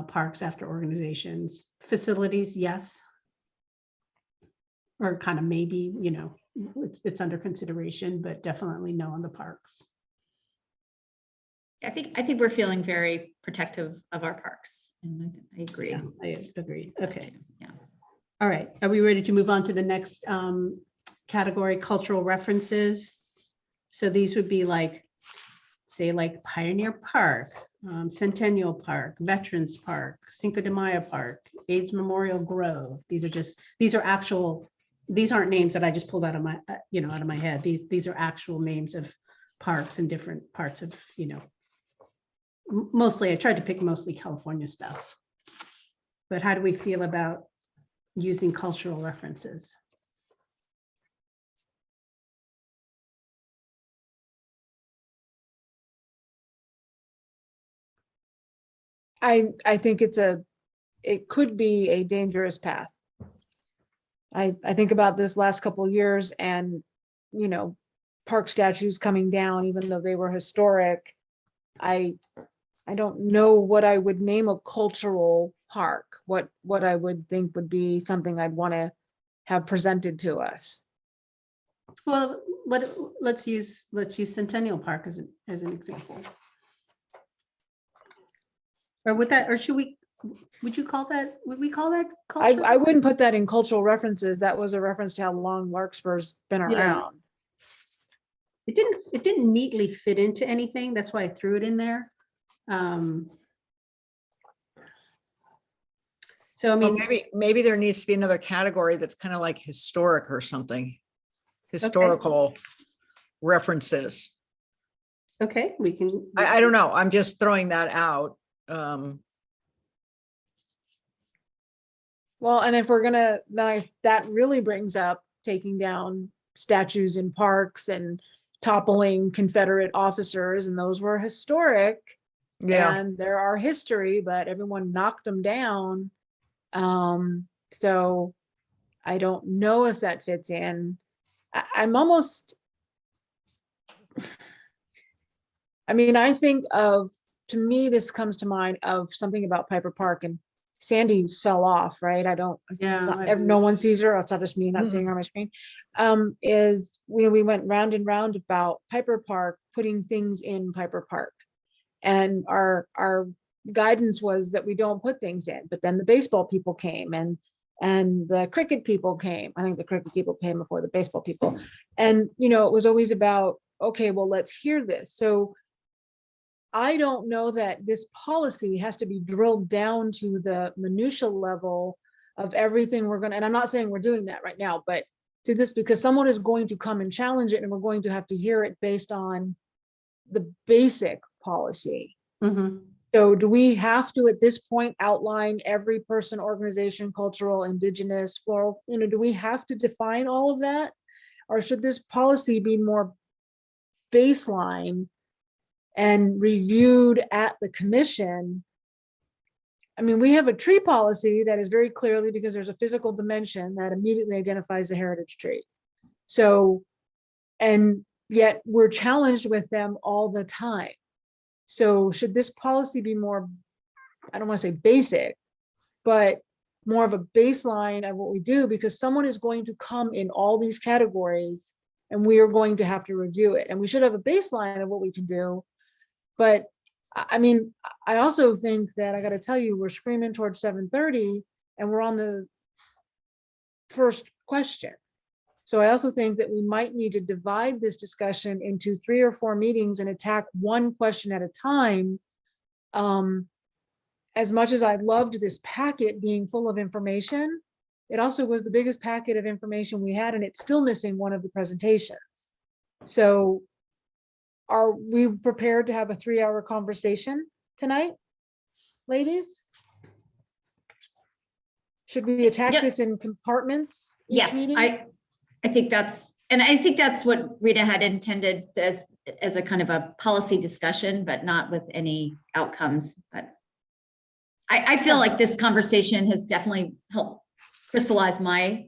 parks after organizations. Facilities, yes. Or kind of maybe, you know, it's under consideration, but definitely no on the parks. I think we're feeling very protective of our parks, and I agree. Yeah, I agree. Okay. Yeah. All right. Are we ready to move on to the next category, cultural references? So these would be like, say, like Pioneer Park, Centennial Park, Veterans Park, Cinco de Mayo Park, AIDS Memorial Grove. These aren't names that I just pulled out of my, out of my head. These are actual names of parks in different parts of, you know, mostly, I tried to pick mostly California stuff. But how do we feel about using cultural references? I think it could be a dangerous path. I think about this last couple of years and, you know, park statues coming down, even though they were historic. I don't know what I would name a cultural park, what I would think would be something I'd want to have presented to us. Well, let's use Centennial Park as an example. Or would we call that cultural? I wouldn't put that in cultural references. That was a reference to how long Larkspur's been Yeah. around. It didn't neatly fit into anything. That's why I threw it in there. So I Well, mean, maybe there needs to be another category that's kind of like historic or something. Historical references. okay, we can. I don't know. I'm just throwing that out. Well, and if we're gonna, that really brings up taking down statues in parks and toppling Confederate officers, and those were historic. Yeah. And there are history, but everyone knocked them down. So I don't know if that fits in. I'm almost, I mean, I think of, to me, this comes to mind of something about Piper Park, and Sandy fell off, right? No one sees her. It's not just me not seeing her on my screen. Is we went round and round about Piper Park, putting things in Piper Park. And our guidance was that we don't put things in, but then the baseball people came and the cricket people came. I think the cricket people came before the baseball people. And, you know, it was always about, okay, well, let's hear this. So I don't know that this policy has to be drilled down to the minutia level of everything we're going to, and I'm not saying we're doing that right now, but to this, because someone is going to come and challenge it, and we're going to have to hear it based on the basic policy. Mhm. So do we have to, at this point, outline every person, organization, cultural, indigenous, floral, you know, do we have to define all of that? Or should this policy be more baseline and reviewed at the commission? I mean, we have a tree policy that is very clearly, because there's a physical dimension that immediately identifies the heritage tree. So, and yet we're challenged with them all the time. So should this policy be more, I don't want to say basic, but more of a baseline of what we do, because someone is going to come in all these categories and we are going to have to review it. And we should have a baseline of what we can do. But I mean, I also think that I got to tell you, we're screaming towards 7:30 and we're on the first question. So I also think that we might need to divide this discussion into 3 or 4 meetings and attack one question at a time. As much as I loved this packet being full of information, it also was the biggest packet of information we had, and it's still missing one of the presentations. So are we prepared to have a 3-hour conversation tonight, ladies? Should we attack Yeah. this in compartments? each Yes, meeting? I think that's, and I think that's what Rita had intended as a kind of a policy discussion, but not with any outcomes. But I feel like this conversation has definitely helped crystallize my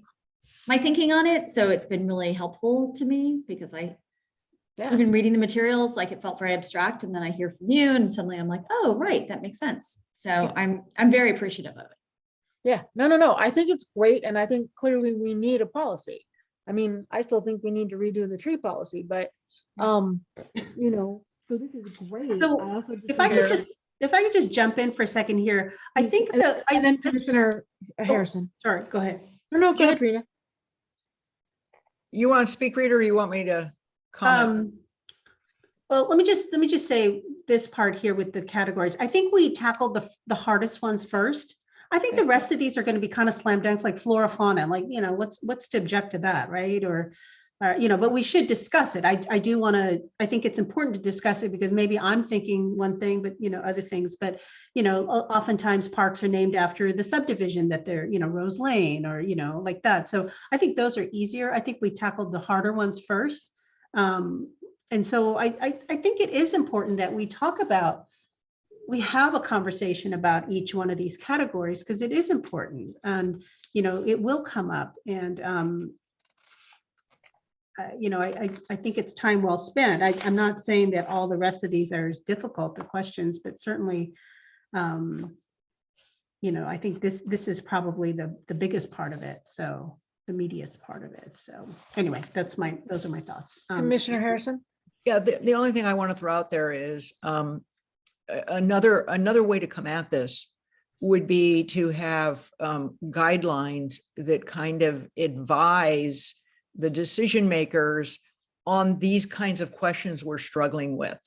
thinking on it. So it's been really helpful to me because Yeah. even reading the materials, like it felt very abstract. And then I hear from you and suddenly I'm like, oh, right, that makes sense. So I'm very appreciative of it. Yeah, no. I think it's great. And I think clearly we need a policy. I mean, I still think we need to redo the tree policy, but, so this is great. So, I also just If I think could just, if I could just jump in for a second here, I think that, and then Commissioner Harrison. sorry, go ahead. No, go ahead, Rita. You want to speak, Rita, or you want me to comment? Well, let me just say this part here with the categories. I think we tackled the hardest ones first. I think the rest of these are going to be kind of slam dunks, like flora, fauna, like, what's to object to that, right? Or, but we should discuss it. I do want to, I think it's important to discuss it because maybe I'm thinking one thing, but, other things, but, oftentimes parks are named after the subdivision that they're, Rose Lane or, like that. So I think those are easier. I think we tackled the harder ones first. And so I think it is important that we have a conversation about each one of these categories because it is important and, it will come up. And, I think it's time well spent. I'm not saying that all the rest of these are as difficult, the questions, but certainly, I think this is probably the biggest part of it. So the meatiest part of it. So anyway, those are my thoughts. Commissioner Harrison? Yeah, the only thing I want to throw out there is another way to come at this would be to have guidelines that kind of advise the decision makers on these kinds of questions we're struggling with.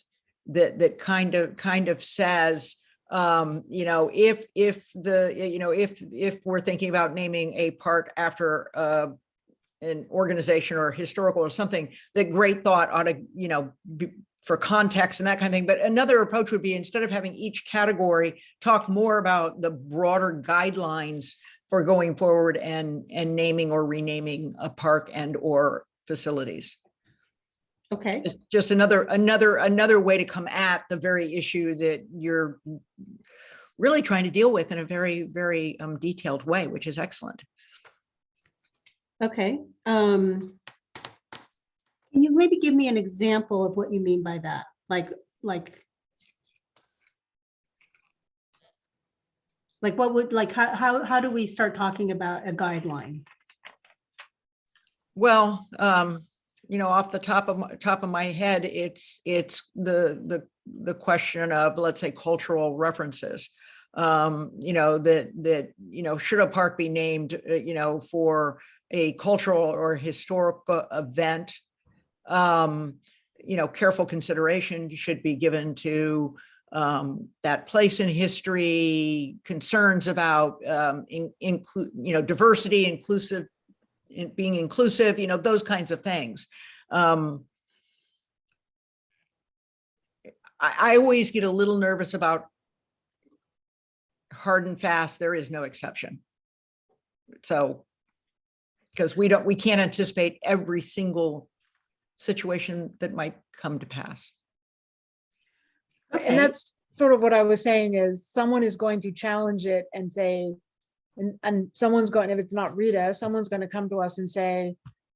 That kind of says, if we're thinking about naming a park after an organization or historical or something, that great thought ought to, be for context and that kind of thing. But another approach would be, instead of having each category, talk more about the broader guidelines for going forward and naming or renaming a park and or facilities. Okay. It's just another way to come at the very issue that you're really trying to deal with in a very, very detailed way, which is excellent. Okay. Can you maybe give me an example of what you mean by that? Like what would, how do we start talking about a guideline? Well, off the top of my head, it's the question of, let's say, cultural references. Should a park be named, for a cultural or historical event? Careful consideration should be given to that place in history, concerns about diversity, being inclusive, those kinds of things. I always get a little nervous about hard and fast, there is no exception. So, because we can't anticipate every single situation that might come to pass. And that's sort of what I was saying, is someone is going to challenge it and say, and someone's going, if it's not Rita, someone's going to come to us and say,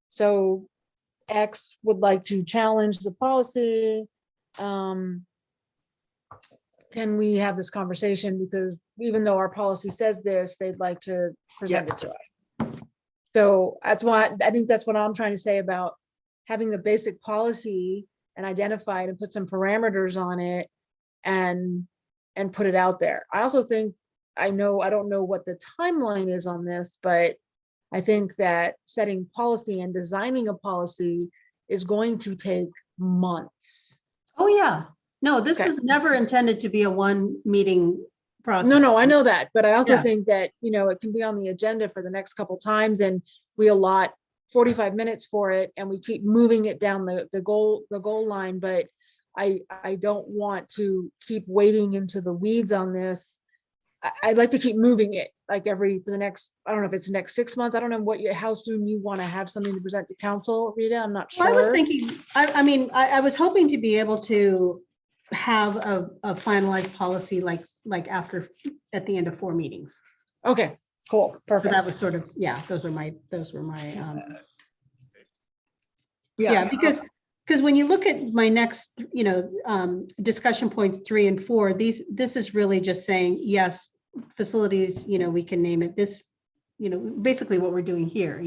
so X would like to challenge the policy. Can we have this conversation? Because even though our policy says this, they'd like to present it to us. So that's why I think that's what I'm trying to say about having the basic policy and identify it and put some parameters on it and put it out there. I also think, I don't know what the timeline is on this, but I think that setting policy and designing a policy is going to take months. Oh, yeah. No, this Okay. is never intended to be a one meeting process. No, I know that, but I also Yeah. think that, it can be on the agenda for the next couple times and we allot 45 minutes for it and we keep moving it down the goal line, but I don't want to keep wading into the weeds on this. I'd like to keep moving it like for the next, I don't know if it's the next 6 months. I don't know how soon you want to have something to present to council, Rita. I'm not sure. Well, I was thinking, I mean, I was hoping to be able to have a finalized policy at the end of 4 meetings. Okay, cool, So perfect. that was sort of, yeah, those were my, Yeah, because when you look at my next, discussion points 3 and 4, this is really just saying, yes, facilities, we can name it this, basically what we're doing here,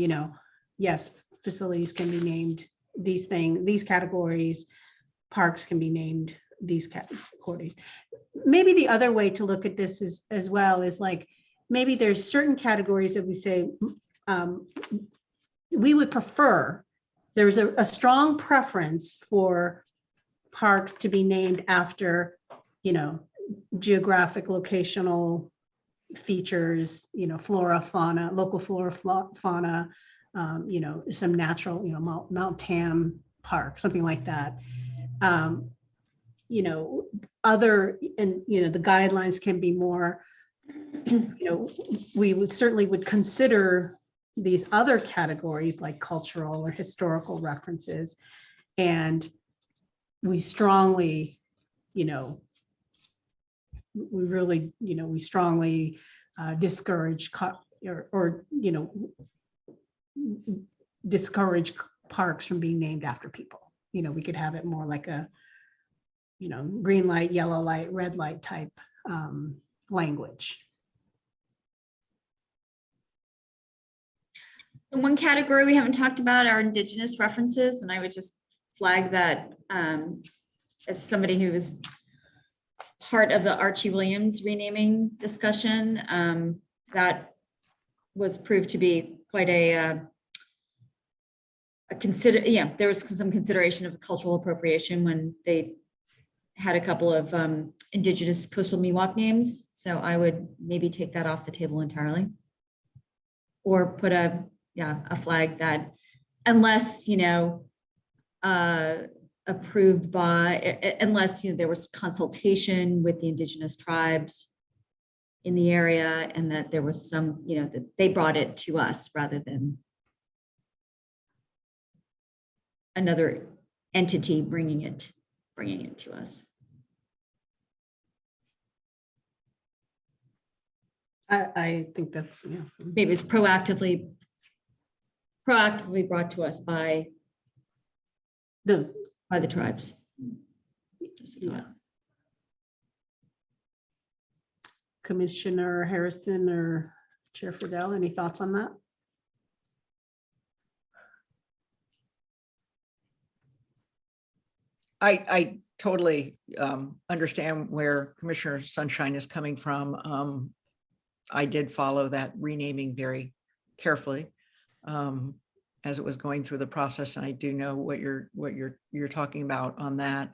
yes, facilities can be named these categories, parks can be named these categories. Maybe the other way to look at this is as well is like, maybe there's certain categories that we say, we would prefer, there's a strong preference for parks to be named after, geographic, locational features, flora, fauna, local flora, fauna, some natural, Mount Tam Park, something like that. Other, and, the guidelines can be more, we would consider these other categories like cultural or historical references. And we strongly, we strongly discourage discourage parks from being named after people. We could have it more like a, green light, yellow light, red light type language. The one category we haven't talked about are Indigenous references, and I would just flag that as somebody who was part of the Archie Williams renaming discussion. That was proved to be quite there was some consideration of cultural appropriation when they had a couple of Indigenous coastal Miwok names. So I would maybe take that off the table entirely. Or put a flag that unless, approved by, unless, there was consultation with the Indigenous tribes in the area and that there was some, that they brought it to us rather than another entity bringing it to us. I think that's, Maybe it's proactively brought to us by the, the tribes. Just a Yeah. thought. Commissioner Harrison or Chair Friedel, any thoughts on that? I totally understand where Commissioner Sunshine is coming from. I did follow that renaming very carefully as it was going through the process. And I do know what you're talking about on that,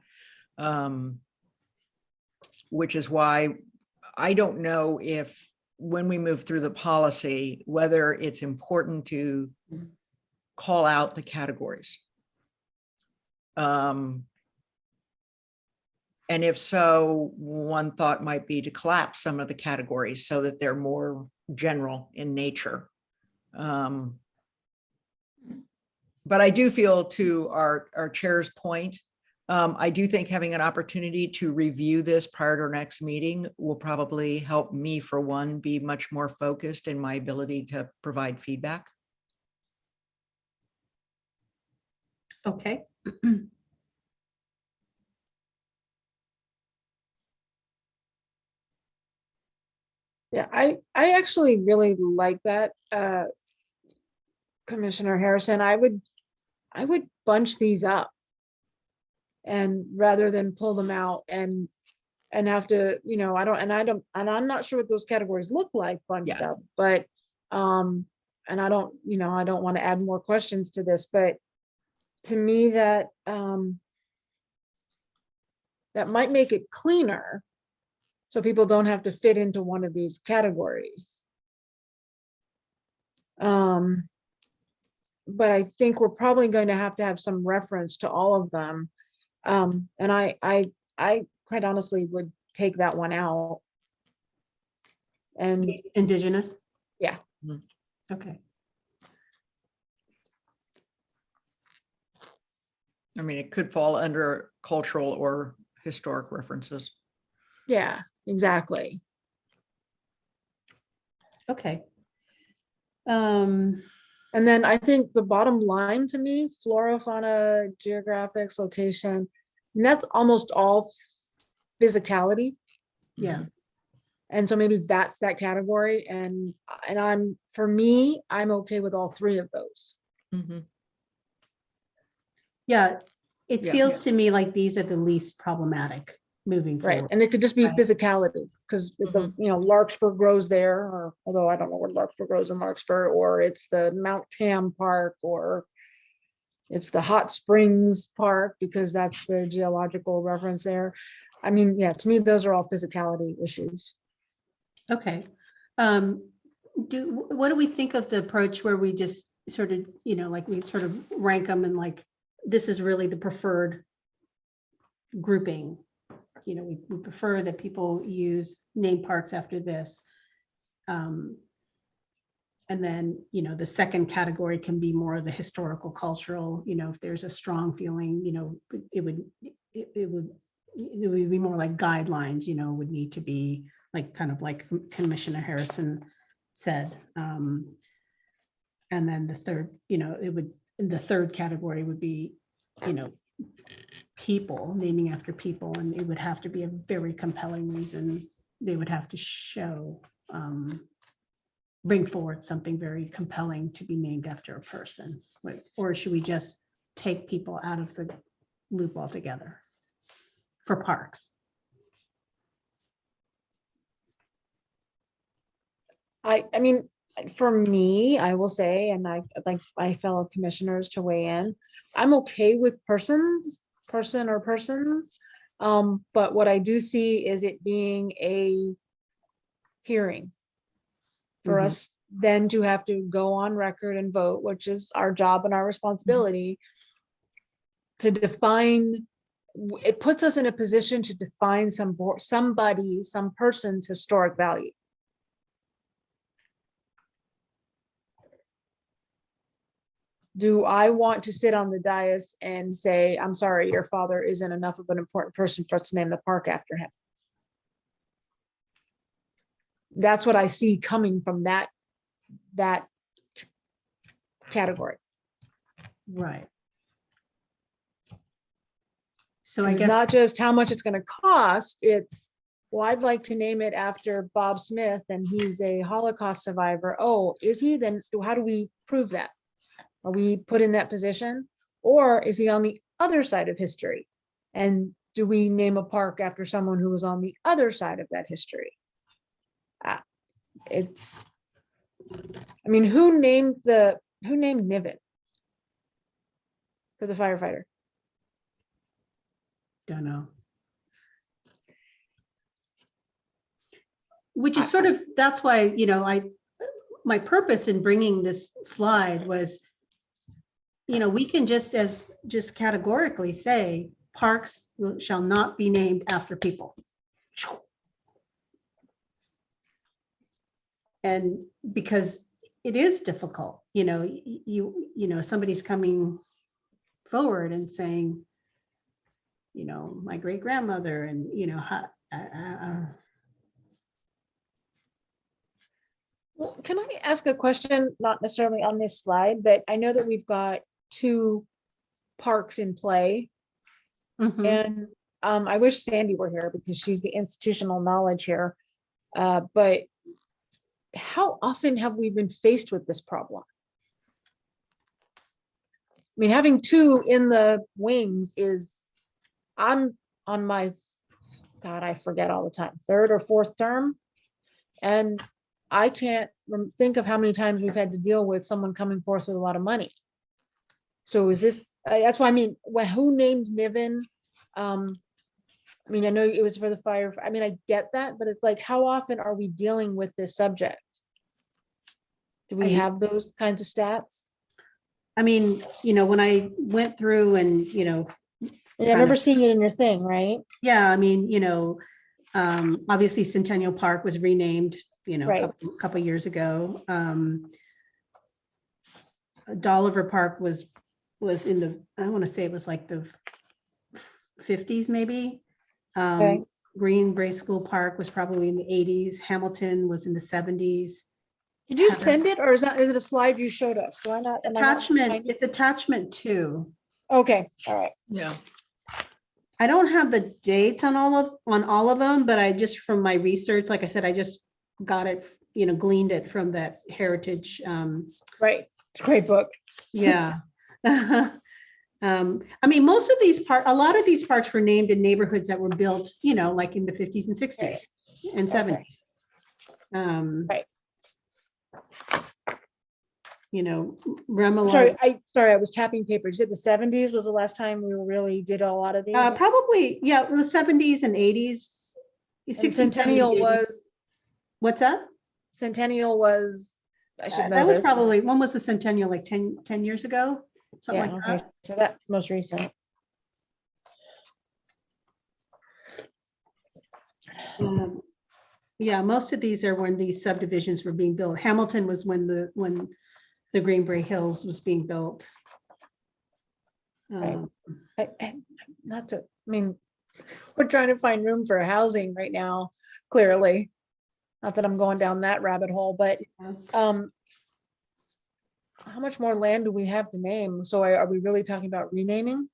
which is why I don't know if when we move through the policy, whether it's important to call out the categories. And if so, one thought might be to collapse some of the categories so that they're more general in nature. But I do feel, to our chair's point, I do think having an opportunity to review this prior to our next meeting will probably help me, for one, be much more focused in my ability to provide feedback. Okay. Yeah, I actually really like that, Commissioner Harrison. I would bunch these up, and rather than pull them out and have to, I'm not sure what those categories look like bunched Yeah. up, but and I don't, I don't want to add more questions to this, but to me that that might make it cleaner. So people don't have to fit into one of these categories. But I think we're probably going to have some reference to all of them. And I quite honestly would take that one out. And Indigenous? yeah. Okay. I mean, it could fall under cultural or historic references. Yeah, exactly. Okay. And then I think the bottom line to me, flora, fauna, geographics, location, and that's almost all physicality. Yeah. And so maybe that's that category. And for me, I'm okay with all three of those. Mhm. Yeah. It Yeah. feels to me like these are the least problematic moving Right. forward. And it could just be Right. physicality because the, Larkspur grows there, or although I don't know where Larkspur grows in Larkspur, or it's the Mount Tam Park, or it's the Hot Springs Park, because that's the geological reference there. I mean, yeah, to me, those are all physicality issues. Okay. What do we think of the approach where we just sort of, like we sort of rank them and like, this is really the preferred grouping? We prefer that people use name parks after this. And then, the second category can be more of the historical, cultural, if there's a strong feeling, it would be more like guidelines, would need to be like, kind of like Commissioner Harrison said. And then the third, the third category would be, people, naming after people, and it would have to be a very compelling reason. They would have to show, bring forward something very compelling to be named after a person. Or should we just take people out of the loop altogether for parks? I mean, for me, I will say, and I like my fellow commissioners to weigh in, I'm okay with person or persons. But what I do see is it being a hearing for Mhm. us then to have to go on record and vote, which is our job and our responsibility to define. It puts us in a position to define some person's historic value. Do I want to sit on the dais and say, I'm sorry, your father isn't enough of an important person for us to name the park after him? That's what I see coming from that category. Right. So I It's guess, not just how much it's going to cost, it's, well, I'd like to name it after Bob Smith and he's a Holocaust survivor. Oh, is he? Then how do we prove that? Are we put in that position? Or is he on the other side of history? And do we name a park after someone who was on the other side of that history? I mean, who named Niven for the firefighter? don't know. Which is sort of, that's why, my purpose in bringing this slide was, we can just categorically say parks shall not be named after people. And because it is difficult, somebody's coming forward and saying, my great grandmother, and Well, can I ask a question? Not necessarily on this slide, but I know that we've got 2 parks in play. Mhm. And I wish Sandy were here because she's the institutional knowledge here. But how often have we been faced with this problem? I mean, having 2 in the wings is, I'm on my, God, I forget all the time, 3rd or 4th term. And I can't think of how many times we've had to deal with someone coming forth with a lot of money. So is this, that's why I mean, who named Niven? I mean, I know it was for the fire. I mean, I get that, but it's like, how often are we dealing with this subject? Do we I- have those kinds of stats? I mean, when I went through and, Yeah, I kind remember of- seeing it in your thing, right? yeah, I mean, obviously Centennial Park was renamed, a Right. couple years ago. Dolliver Park was in the, I want to say it was like the 50s maybe. Okay. Green Bay School Park was probably in the 80s. Hamilton was in the 70s. Did you Have it. send it or is it a slide you showed us? Do I not? am I not Attachment, finding it? it's attachment 2. Okay, all right. Yeah. I don't have the dates on all of them, but I just, from my research, like I said, I just got it, gleaned it from that heritage. Right. It's a great book. Yeah. I mean, a lot of these parks were named in neighborhoods that were built, like in the 50s and 60s and 70s. Right. Remillard. Sorry, I was tapping paper. You said the 70s was the last time we really did a lot of these? Probably, yeah, the 70s and 80s. And 60s, Centennial 70s, 80s. was, What's that? Centennial was, I should know That was this. probably, when was the Centennial, like 10 years ago? Something Yeah, like okay, that. so that's most recent. Yeah, most of these are when these subdivisions were being built. Hamilton was when the Greenbrae Hills was being built. Right. Not to, I mean, we're trying to find room for housing right now, clearly. Not that I'm going down that rabbit hole, but how much more land do we have to name? So are we really talking about renaming?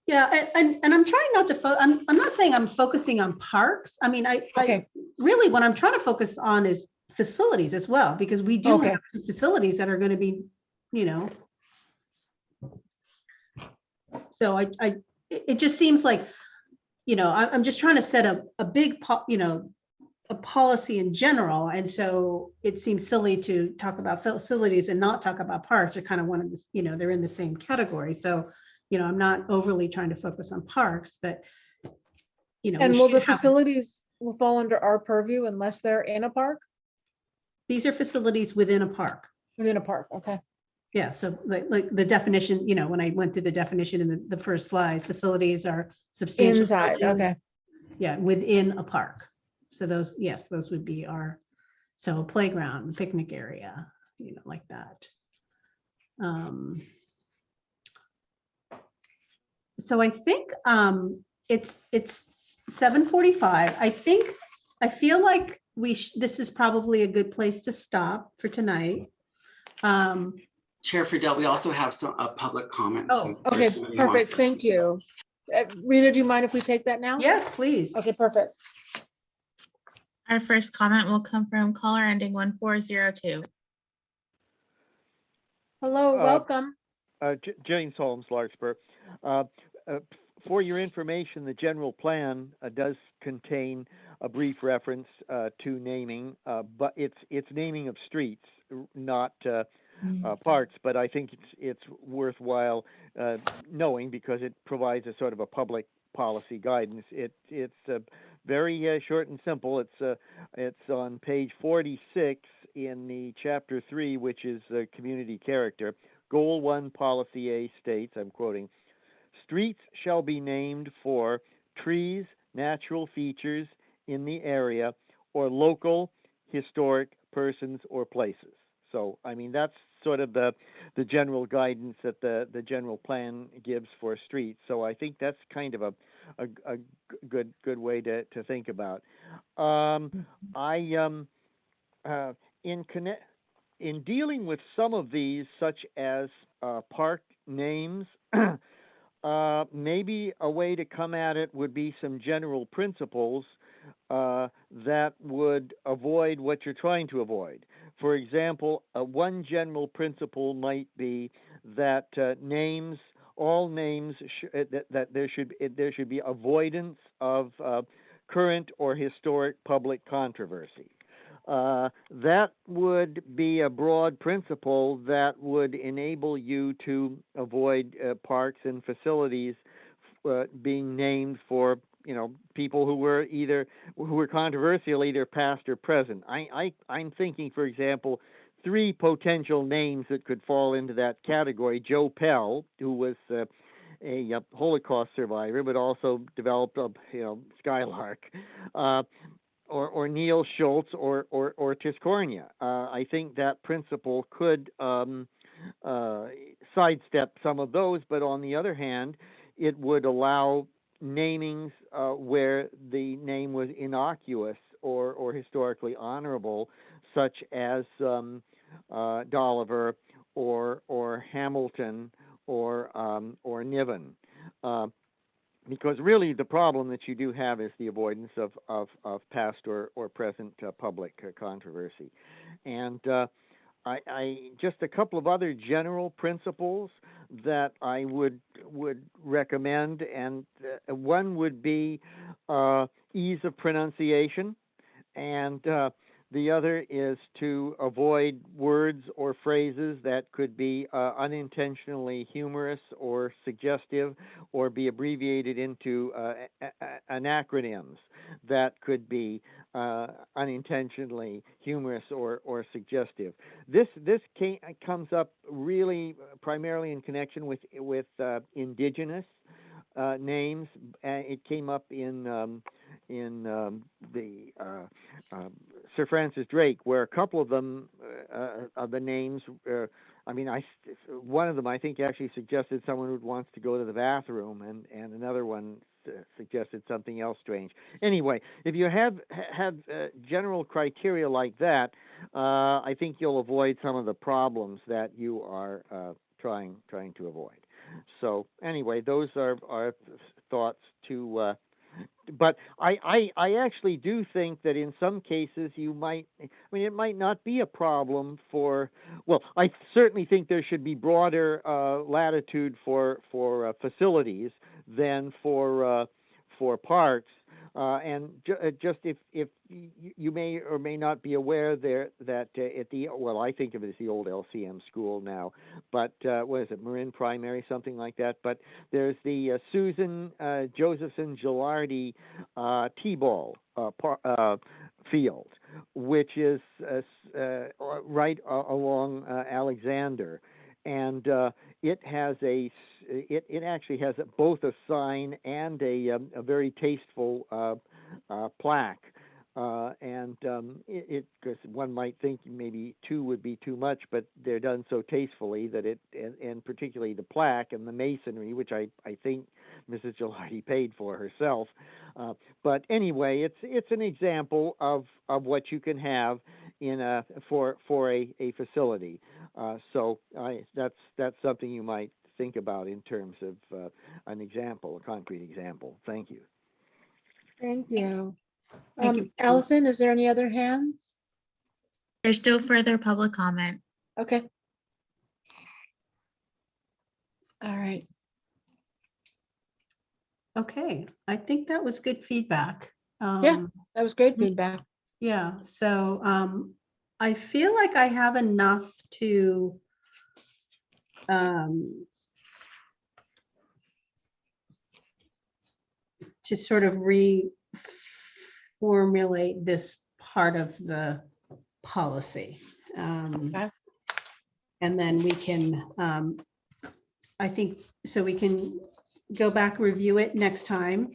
Yeah, and I'm trying not to, I'm not saying I'm focusing on parks. I mean, I Okay, really, what I'm trying to focus on is facilities as well, because we do Okay. have two facilities that are going to be, so it just seems like, I'm just trying to set a big, a policy in general. And so it seems silly to talk about facilities and not talk about parks. They're kind of one of the, they're in the same category. So, I'm not overly trying to focus on parks, but, and we will the should have- facilities will fall under our purview unless they're in a park? these are facilities within a park. Within a park, okay. Yeah, so like the definition, when I went through the definition in the first slide, facilities are substantial. Inside, buildings, okay. Yeah, within a park. So those, yes, those would be so a playground, picnic area, like that. So I think it's 7:45. I feel like this is probably a good place to stop for tonight. Chair Fidel, we also have a public comment. Oh, too. Okay, There's somebody who wants perfect, to- thank you. Rita, do you mind if we take that now? Yes, please. Okay, perfect. Our first comment will come from caller ending 1402. Hello, welcome. James Holmes, Larkspur. For your information, the general plan does contain a brief reference to naming, but it's naming of streets, not parks. But I think it's worthwhile knowing because it provides a sort of a public policy guidance. It's very short and simple. It's on page 46 in the chapter 3, which is community character. Goal 1, policy A states, I'm quoting, streets shall be named for trees, natural features in the area, or local historic persons or places. So, I mean, that's sort of the general guidance that the general plan gives for streets. So I think that's kind of a good way to think about. In dealing with some of these, such as park names, maybe a way to come at it would be some general principles that would avoid what you're trying to avoid. For example, one general principle might be that all names, that there should be avoidance of current or historic public controversy. that would be a broad principle that would enable you to avoid parks and facilities being named for, you know, people who were controversial, either past or present. I'm thinking, for example, 3 potential names that could fall into that category. Joe Pell, who was a Holocaust survivor, but also developed a Skylark, or Neil Schultz, or Tiscornia. I think that principle could sidestep some of those, but on the other hand, it would allow namings where the name was innocuous or historically honorable, such as Dolliver or Hamilton or Niven. Because really the problem that you do have is the avoidance of past or present public controversy. And I just a couple of other general principles that I would recommend, and one would be ease of pronunciation, and the other is to avoid words or phrases that could be unintentionally humorous or suggestive, or be abbreviated into acronyms that could be unintentionally humorous or suggestive. This comes up really primarily in connection with indigenous names. It came up in the Sir Francis Drake, where a couple of them of the names. One of them I think actually suggested someone who wants to go to the bathroom, and another one suggested something else strange. Anyway, if you have general criteria like that, I think you'll avoid some of the problems that you are trying to avoid. So anyway, those are our thoughts to. But I actually do think that in some cases it might not be a problem for. Well, I certainly think there should be broader latitude for facilities than for parks. And just if you may or may not be aware there that at the, well, I think of it as the old LCM school now, but what is it, Marin Primary, something like that. But there's the Susan Josephson Gilardi T-ball field, which is right along Alexander, and it has it actually has both a sign and a very tasteful plaque, and because one might think maybe 2 would be too much, but they're done so tastefully that and particularly the plaque and the masonry, which I think Mrs. Gilardi paid for herself. But anyway, it's an example of what you can have in for a facility. So that's something you might think about in terms of an example, a concrete example. Thank you. Thank you. Thank you. Allison, is there any other hands? There's no further public comment. Okay. All right. Okay, I think that was good feedback. Yeah. That was great feedback. Yeah, so I feel like I have enough to sort of reformulate this part of the policy. Okay. And then we can, I think, so we can go back, review it next time.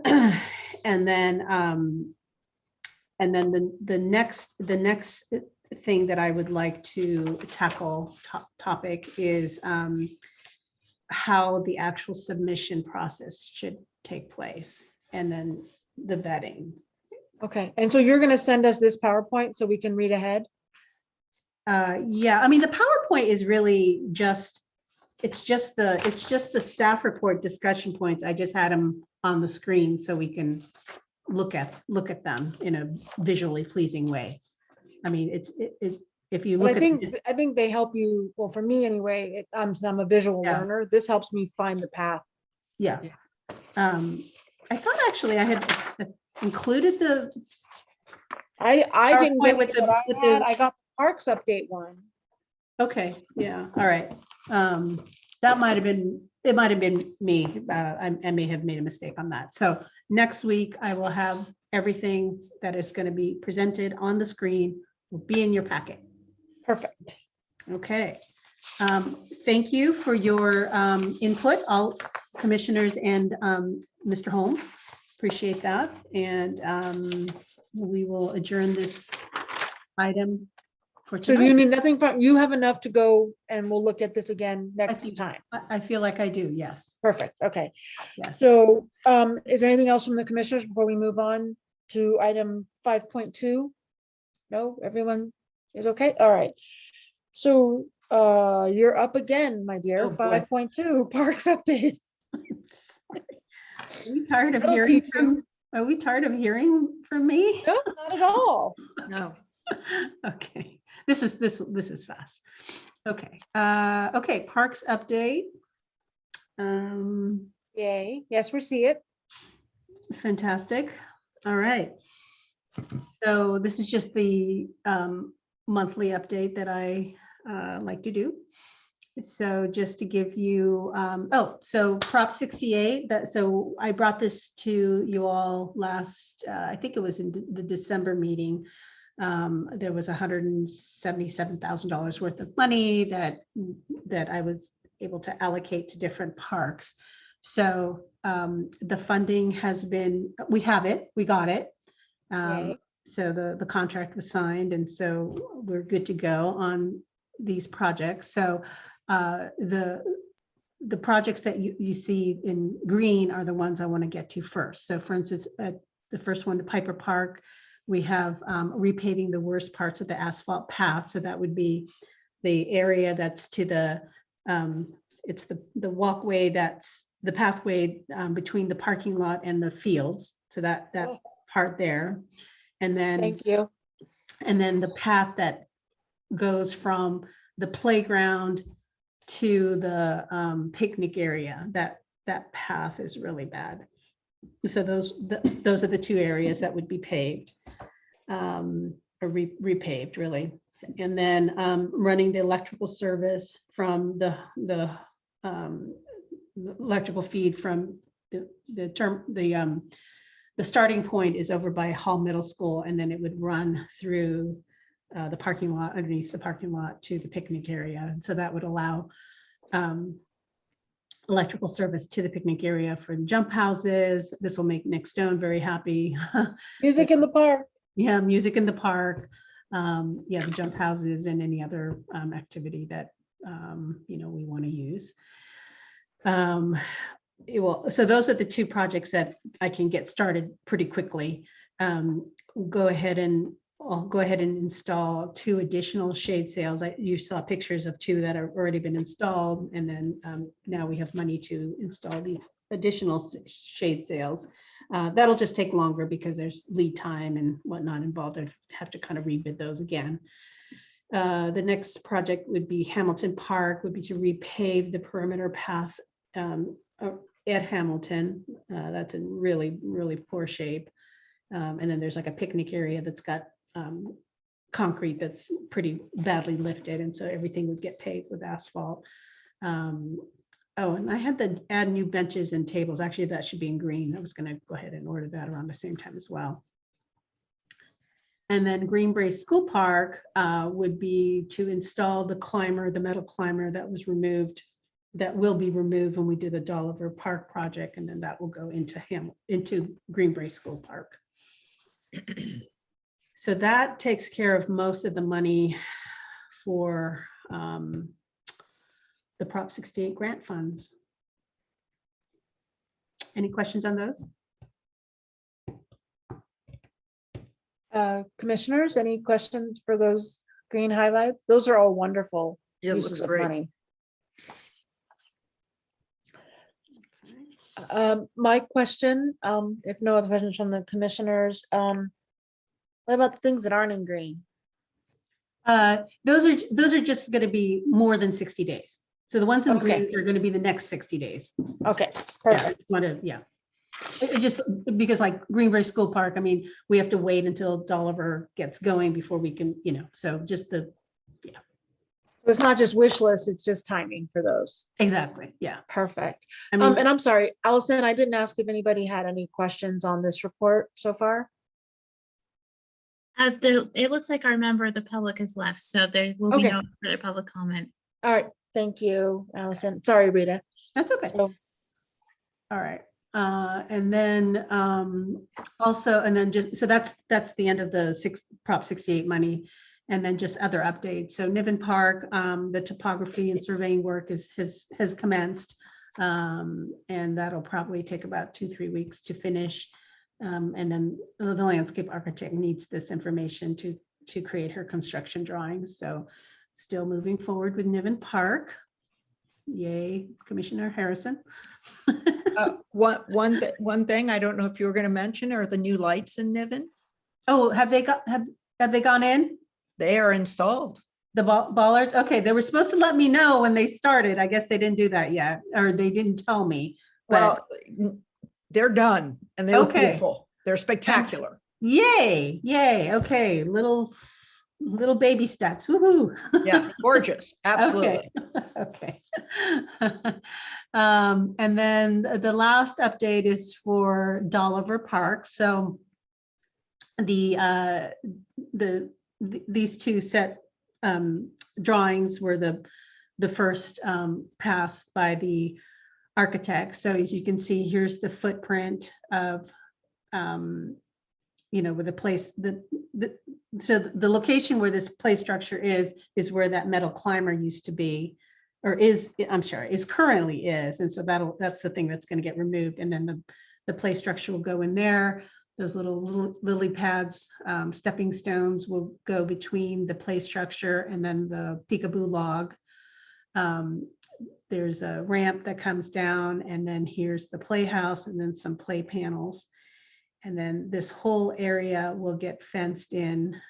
And then the next thing that I would like to tackle topic is how the actual submission process should take place, and then the vetting. Okay. And so you're going to send us this PowerPoint so we can read ahead? Yeah, I mean, the PowerPoint is really just, it's just the staff report discussion points. I just had them on the screen so we can look at them in a visually pleasing way. I mean, if you But look I at think it, I think they help you. Well, for me anyway, I'm a visual Yeah. learner. This helps me find the path. yeah. I thought actually I had included I didn't get PowerPoint with the- what I with had. the- I got the Parks update one. Okay, yeah, all right. That might have been, it might have been me. I may have made a mistake on that. So next week I will have everything that is going to be presented on the screen will be in your packet. Perfect. Okay. Thank you for your input, all commissioners and Mr. Holmes. Appreciate that. And we will adjourn this item for So you tonight. need nothing from, you have enough to go and we'll look at this again next think- time. I feel like I do, yes, Perfect. Okay. yes. So is there anything else from the commissioners before we move on to item 5.2? No, everyone is okay? All right. So you're up again, my dear. Oh, boy. 5.2 Parks update. Are we tired of That'll hearing teach from, are we tired of hearing from me? No, not at all. No. Okay, this is fast. Okay, okay, parks update. Yay. Yes, we see it. Fantastic. All right. So this is just the monthly update that I like to do. So just to give you, so Prop 68, so I brought this to you all last, I think it was in the December meeting. There was $177,000 worth of money that I was able to allocate to different parks. So the funding has been, we have it, we got it. Yay. So the contract was signed, and so we're good to go on these projects. So the projects that you see in green are the ones I want to get to first. So for instance, the first one, the Piper Park, we have repaving the worst parts of the asphalt path. So that would be the area that's to the, it's the walkway, that's the pathway between the parking lot and the fields. So that Oh. part there. And then Thank you. the path that goes from the playground to the picnic area, that path is really bad. So those are the two areas that would be paved, or repaved really. And then running the electrical service from the electrical feed from the starting point is over by Hall Middle School, and then it would run through the parking lot, underneath the parking lot to the picnic area. And so that would allow electrical service to the picnic area for the jump houses. This will make Nick Stone very happy. Music in the park. Yeah, music in the park. Yeah, the jump houses and any other activity that we want to use. So those are the two projects that I can get started pretty quickly. I'll go ahead and install 2 additional shade sails. You saw pictures of 2 that have already been installed, and then now we have money to install these additional shade sails. That'll just take longer because there's lead time and whatnot involved. I have to kind of rebid those again. The next project would be Hamilton Park, would be to repave the perimeter path at Hamilton. That's in really, really poor shape. And then there's like a picnic area that's got concrete that's pretty badly lifted. And so everything would get paved with asphalt. And I had to add new benches and tables. Actually, that should be in green. I was going to go ahead and order that around the same time as well. And then Greenbrae School Park would be to install the climber, the metal climber that was removed, that will be removed when we do the Dolliver Park project, and then that will go into Greenbrae School Park. So that takes care of most of the money for the Prop 68 grant funds. Any questions on those? Commissioners, any questions for those green highlights? Those are all wonderful Yeah, it uses looks of great. money. My question, if no other questions from the commissioners, what about the things that aren't in green? Those are just going to be more than 60 days. So the ones in Okay. green are going to be the next 60 days. Okay, Yeah, I perfect. just wanted, yeah. It just, because like Greenbury School Park, I mean, we have to wait until Dolliver gets going before we can, so just It's not just wish list, it's just timing for those. exactly, yeah. Perfect. I mean, And I'm sorry, Allison, I didn't ask if anybody had any questions on this report so far. It looks like our member of the public has left, so there will be Okay. no further public comment. All right, thank you, Allison. Sorry, Rita. that's okay. So, All right. And then also, and then just, so that's the end of the Prop 68 money. And then just other updates. So Niven Park, the topography and surveying work has commenced. And that'll probably take about 2-3 weeks to finish. And then the landscape architect needs this information to create her construction drawings. So still moving forward with Niven Park. Yay, Commissioner Harrison. One thing I don't know if you were going to mention are the new lights in Niven. Oh, have they gone in? They are installed. The ballers? Okay, they were supposed to let me know when they started. I guess they didn't do that yet, or they didn't tell me. But Well, they're done and they look Okay. beautiful. They're spectacular. yay, okay, little baby steps. Woohoo. Yeah, gorgeous. Absolutely. Okay. And then the last update is for Dolliver Park. So these two set drawings were the first passed by the architect. So as you can see, here's the footprint of where the place, so the location where this play structure is where that metal climber used to be, or is, I'm sure, is currently is. And so that's the thing that's going to get removed. And then the play structure will go in there. Those little lily pads, stepping stones will go between the play structure and then the peekaboo log. There's a ramp that comes down, and then here's the playhouse and then some play panels. And then this whole area will get fenced in,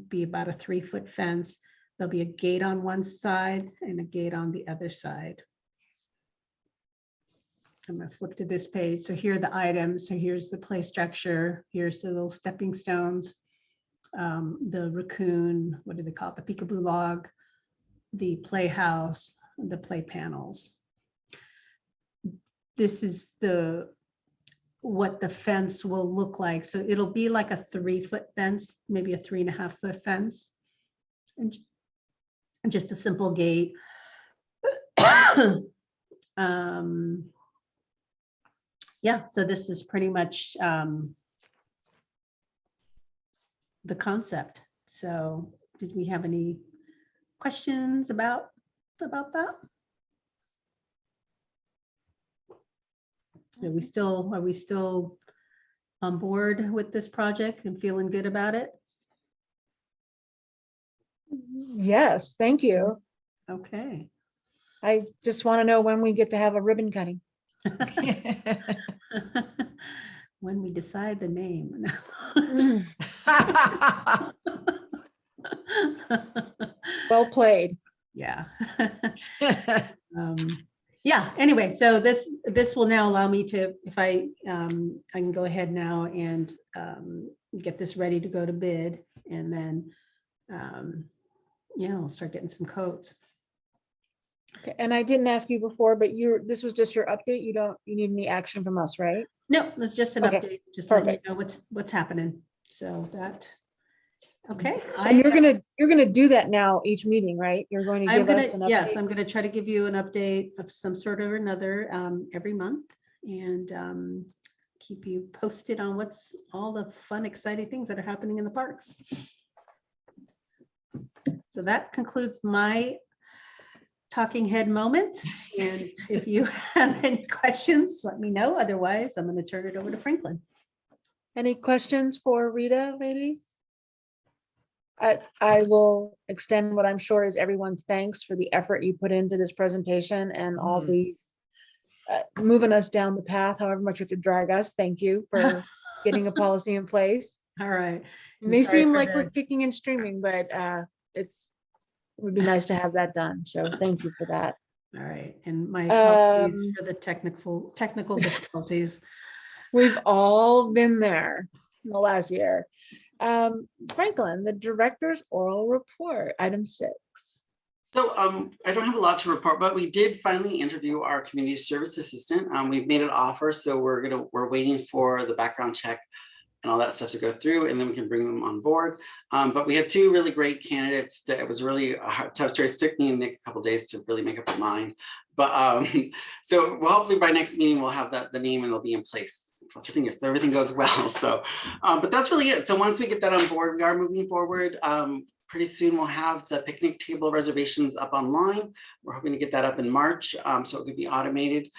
be about a 3-foot fence. There'll be a gate on one side and a gate on the other side. I'm going to flip to this page. So here are the items. So here's the play structure. Here's the little stepping stones, the raccoon, what do they call it? The peekaboo log, the playhouse, the play panels. This is what the fence will look like. So it'll be like a 3-foot fence, maybe a 3.5-foot fence, and just a simple gate. Yeah, so this is pretty much the concept. So did we have any questions about that? Are we still on board with this project and feeling good about it? yes, thank you. Okay. I just want to know when we get to have a ribbon cutting. When we decide the name. Well played. Yeah. Yeah, anyway, so this will now allow me to, if I can go ahead now and get this ready to go to bid, and then I'll start getting some quotes. Okay, and I didn't ask you before, but this was just your update. You need any action from us, right? No, that's just an Okay, update, just letting you perfect. know what's happening. So that, okay. And you're gonna do that now each meeting, right? You're going to I'm give gonna, us an update. yes, I'm gonna try to give you an update of some sort or another every month, and keep you posted on what's all the fun, exciting things that are happening in the parks. So that concludes my talking head moments. And if you have any questions, let me know. Otherwise, I'm going to turn it over to Franklin. Any questions for Rita, ladies? I will extend what I'm sure is everyone's thanks for the effort you put into this presentation and all these moving us down the path, however much you have to drag us. Thank you for getting a policy in place. All right. It may seem like we're kicking and streaming, but it would be nice to have that done. So thank you for that. All right. And my apologies for the technical difficulties. We've all been there in the last year. Franklin, the director's oral report, item 6. So I don't have a lot to report, but we did finally interview our community service assistant. We've made an offer, so we're waiting for the background check and all that stuff to go through, and then we can bring them on board. But we had 2 really great candidates that it was really a tough choice. It took me and Nick a couple days to really make up my mind. But so well, hopefully by next meeting we'll have the name and it'll be in place. Cross your fingers so everything goes well. So, but that's really it. So once we get that on board, we are moving forward. Pretty soon we'll have the picnic table reservations up online. We're hoping to get that up in March, so it could be automated.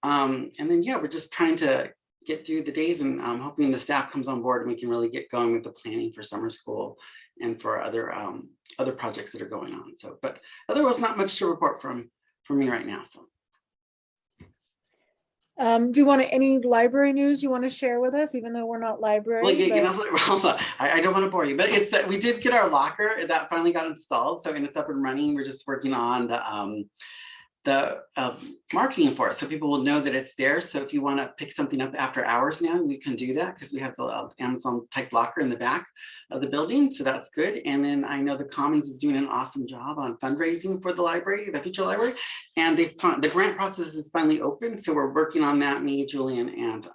And then yeah, we're just trying to get through the days, and I'm hoping the staff comes on board and we can really get going with the planning for summer school and for other projects that are going on. So, but otherwise, not much to report from me right now. So. Do you want any library news you want to share with us, even though we're not library? Well, yeah, but... I don't want to bore you, but it's we did get our locker that finally got installed, so and it's up and running. We're just working on the marketing for it, so people will know that it's there. So if you want to pick something up after hours now, we can do that because we have the Amazon type locker in the back of the building, so that's good. And then I know the Commons is doing an awesome job on fundraising for the library, the future library, and the grant process is finally open, so we're working on that. Me, Julian, and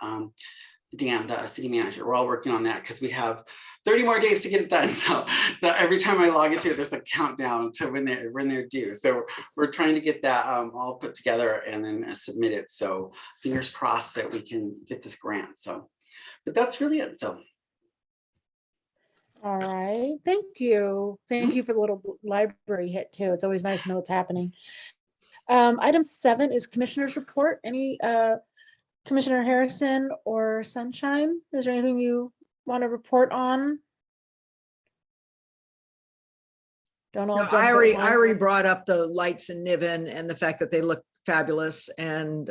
Dan, the city manager, we're all working on that because we have 30 more days to get it done. So every time I log into it, there's a countdown to when they're due. So we're trying to get that all put together and then submit it. So fingers crossed that we can get this grant. So, but that's really it. So. All right, thank you. Thank you for the little library hit too. It's always nice to know what's happening. Item 7 is commissioner's report. Any Commissioner Harrison or Sunshine, is there anything you want to report on? Don't all No, jump I at already once. brought up the lights in Niven and the fact that they look fabulous, and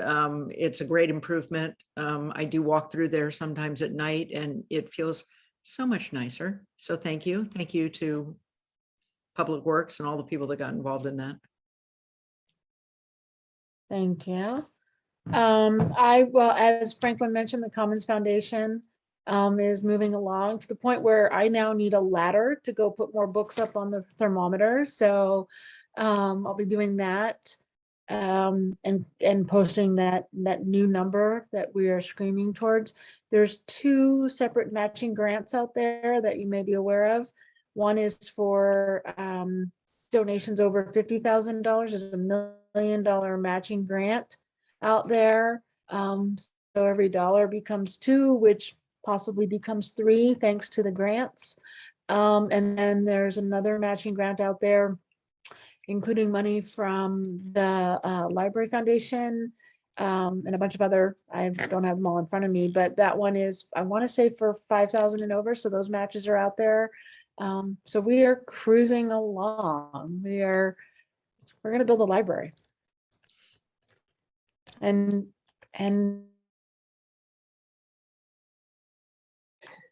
it's a great improvement. I do walk through there sometimes at night and it feels so much nicer. So thank you. Thank you to Public Works and all the people that got involved in that. Thank you. Well, as Franklin mentioned, the Commons Foundation is moving along to the point where I now need a ladder to go put more books up on the thermometer. So I'll be doing that and posting that new number that we are screaming towards. There's 2 separate matching grants out there that you may be aware of. One is for donations over $50,000. There's $1 million matching grant out there. So every dollar becomes 2, which possibly becomes 3 thanks to the grants. And then there's another matching grant out there, including money from the Library Foundation and a bunch of other, I don't have them all in front of me, but that one is, I want to say for 5,000 and over. So those matches are out there. So we are cruising along. We're going to build a library. And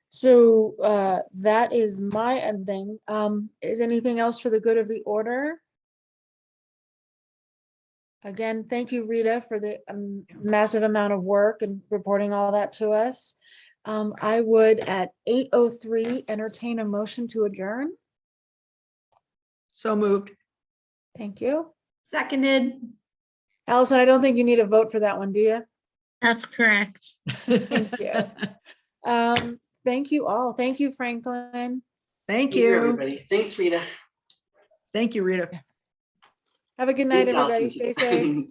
so that is my ending. Is anything else for the good of the order? Again, thank you, Rita, for the massive amount of work and reporting all that to us. I would at 8:03 entertain a motion to adjourn. So moved. Thank you. Seconded. Allison, I don't think you need a vote for that one, do you? That's correct. Thank you. Thank you all. Thank you, Franklin. Thank Thank you, you. everybody. Thanks, Rita. Thank you, Rita. Have a good night, Thanks, everybody. Allison. Stay safe.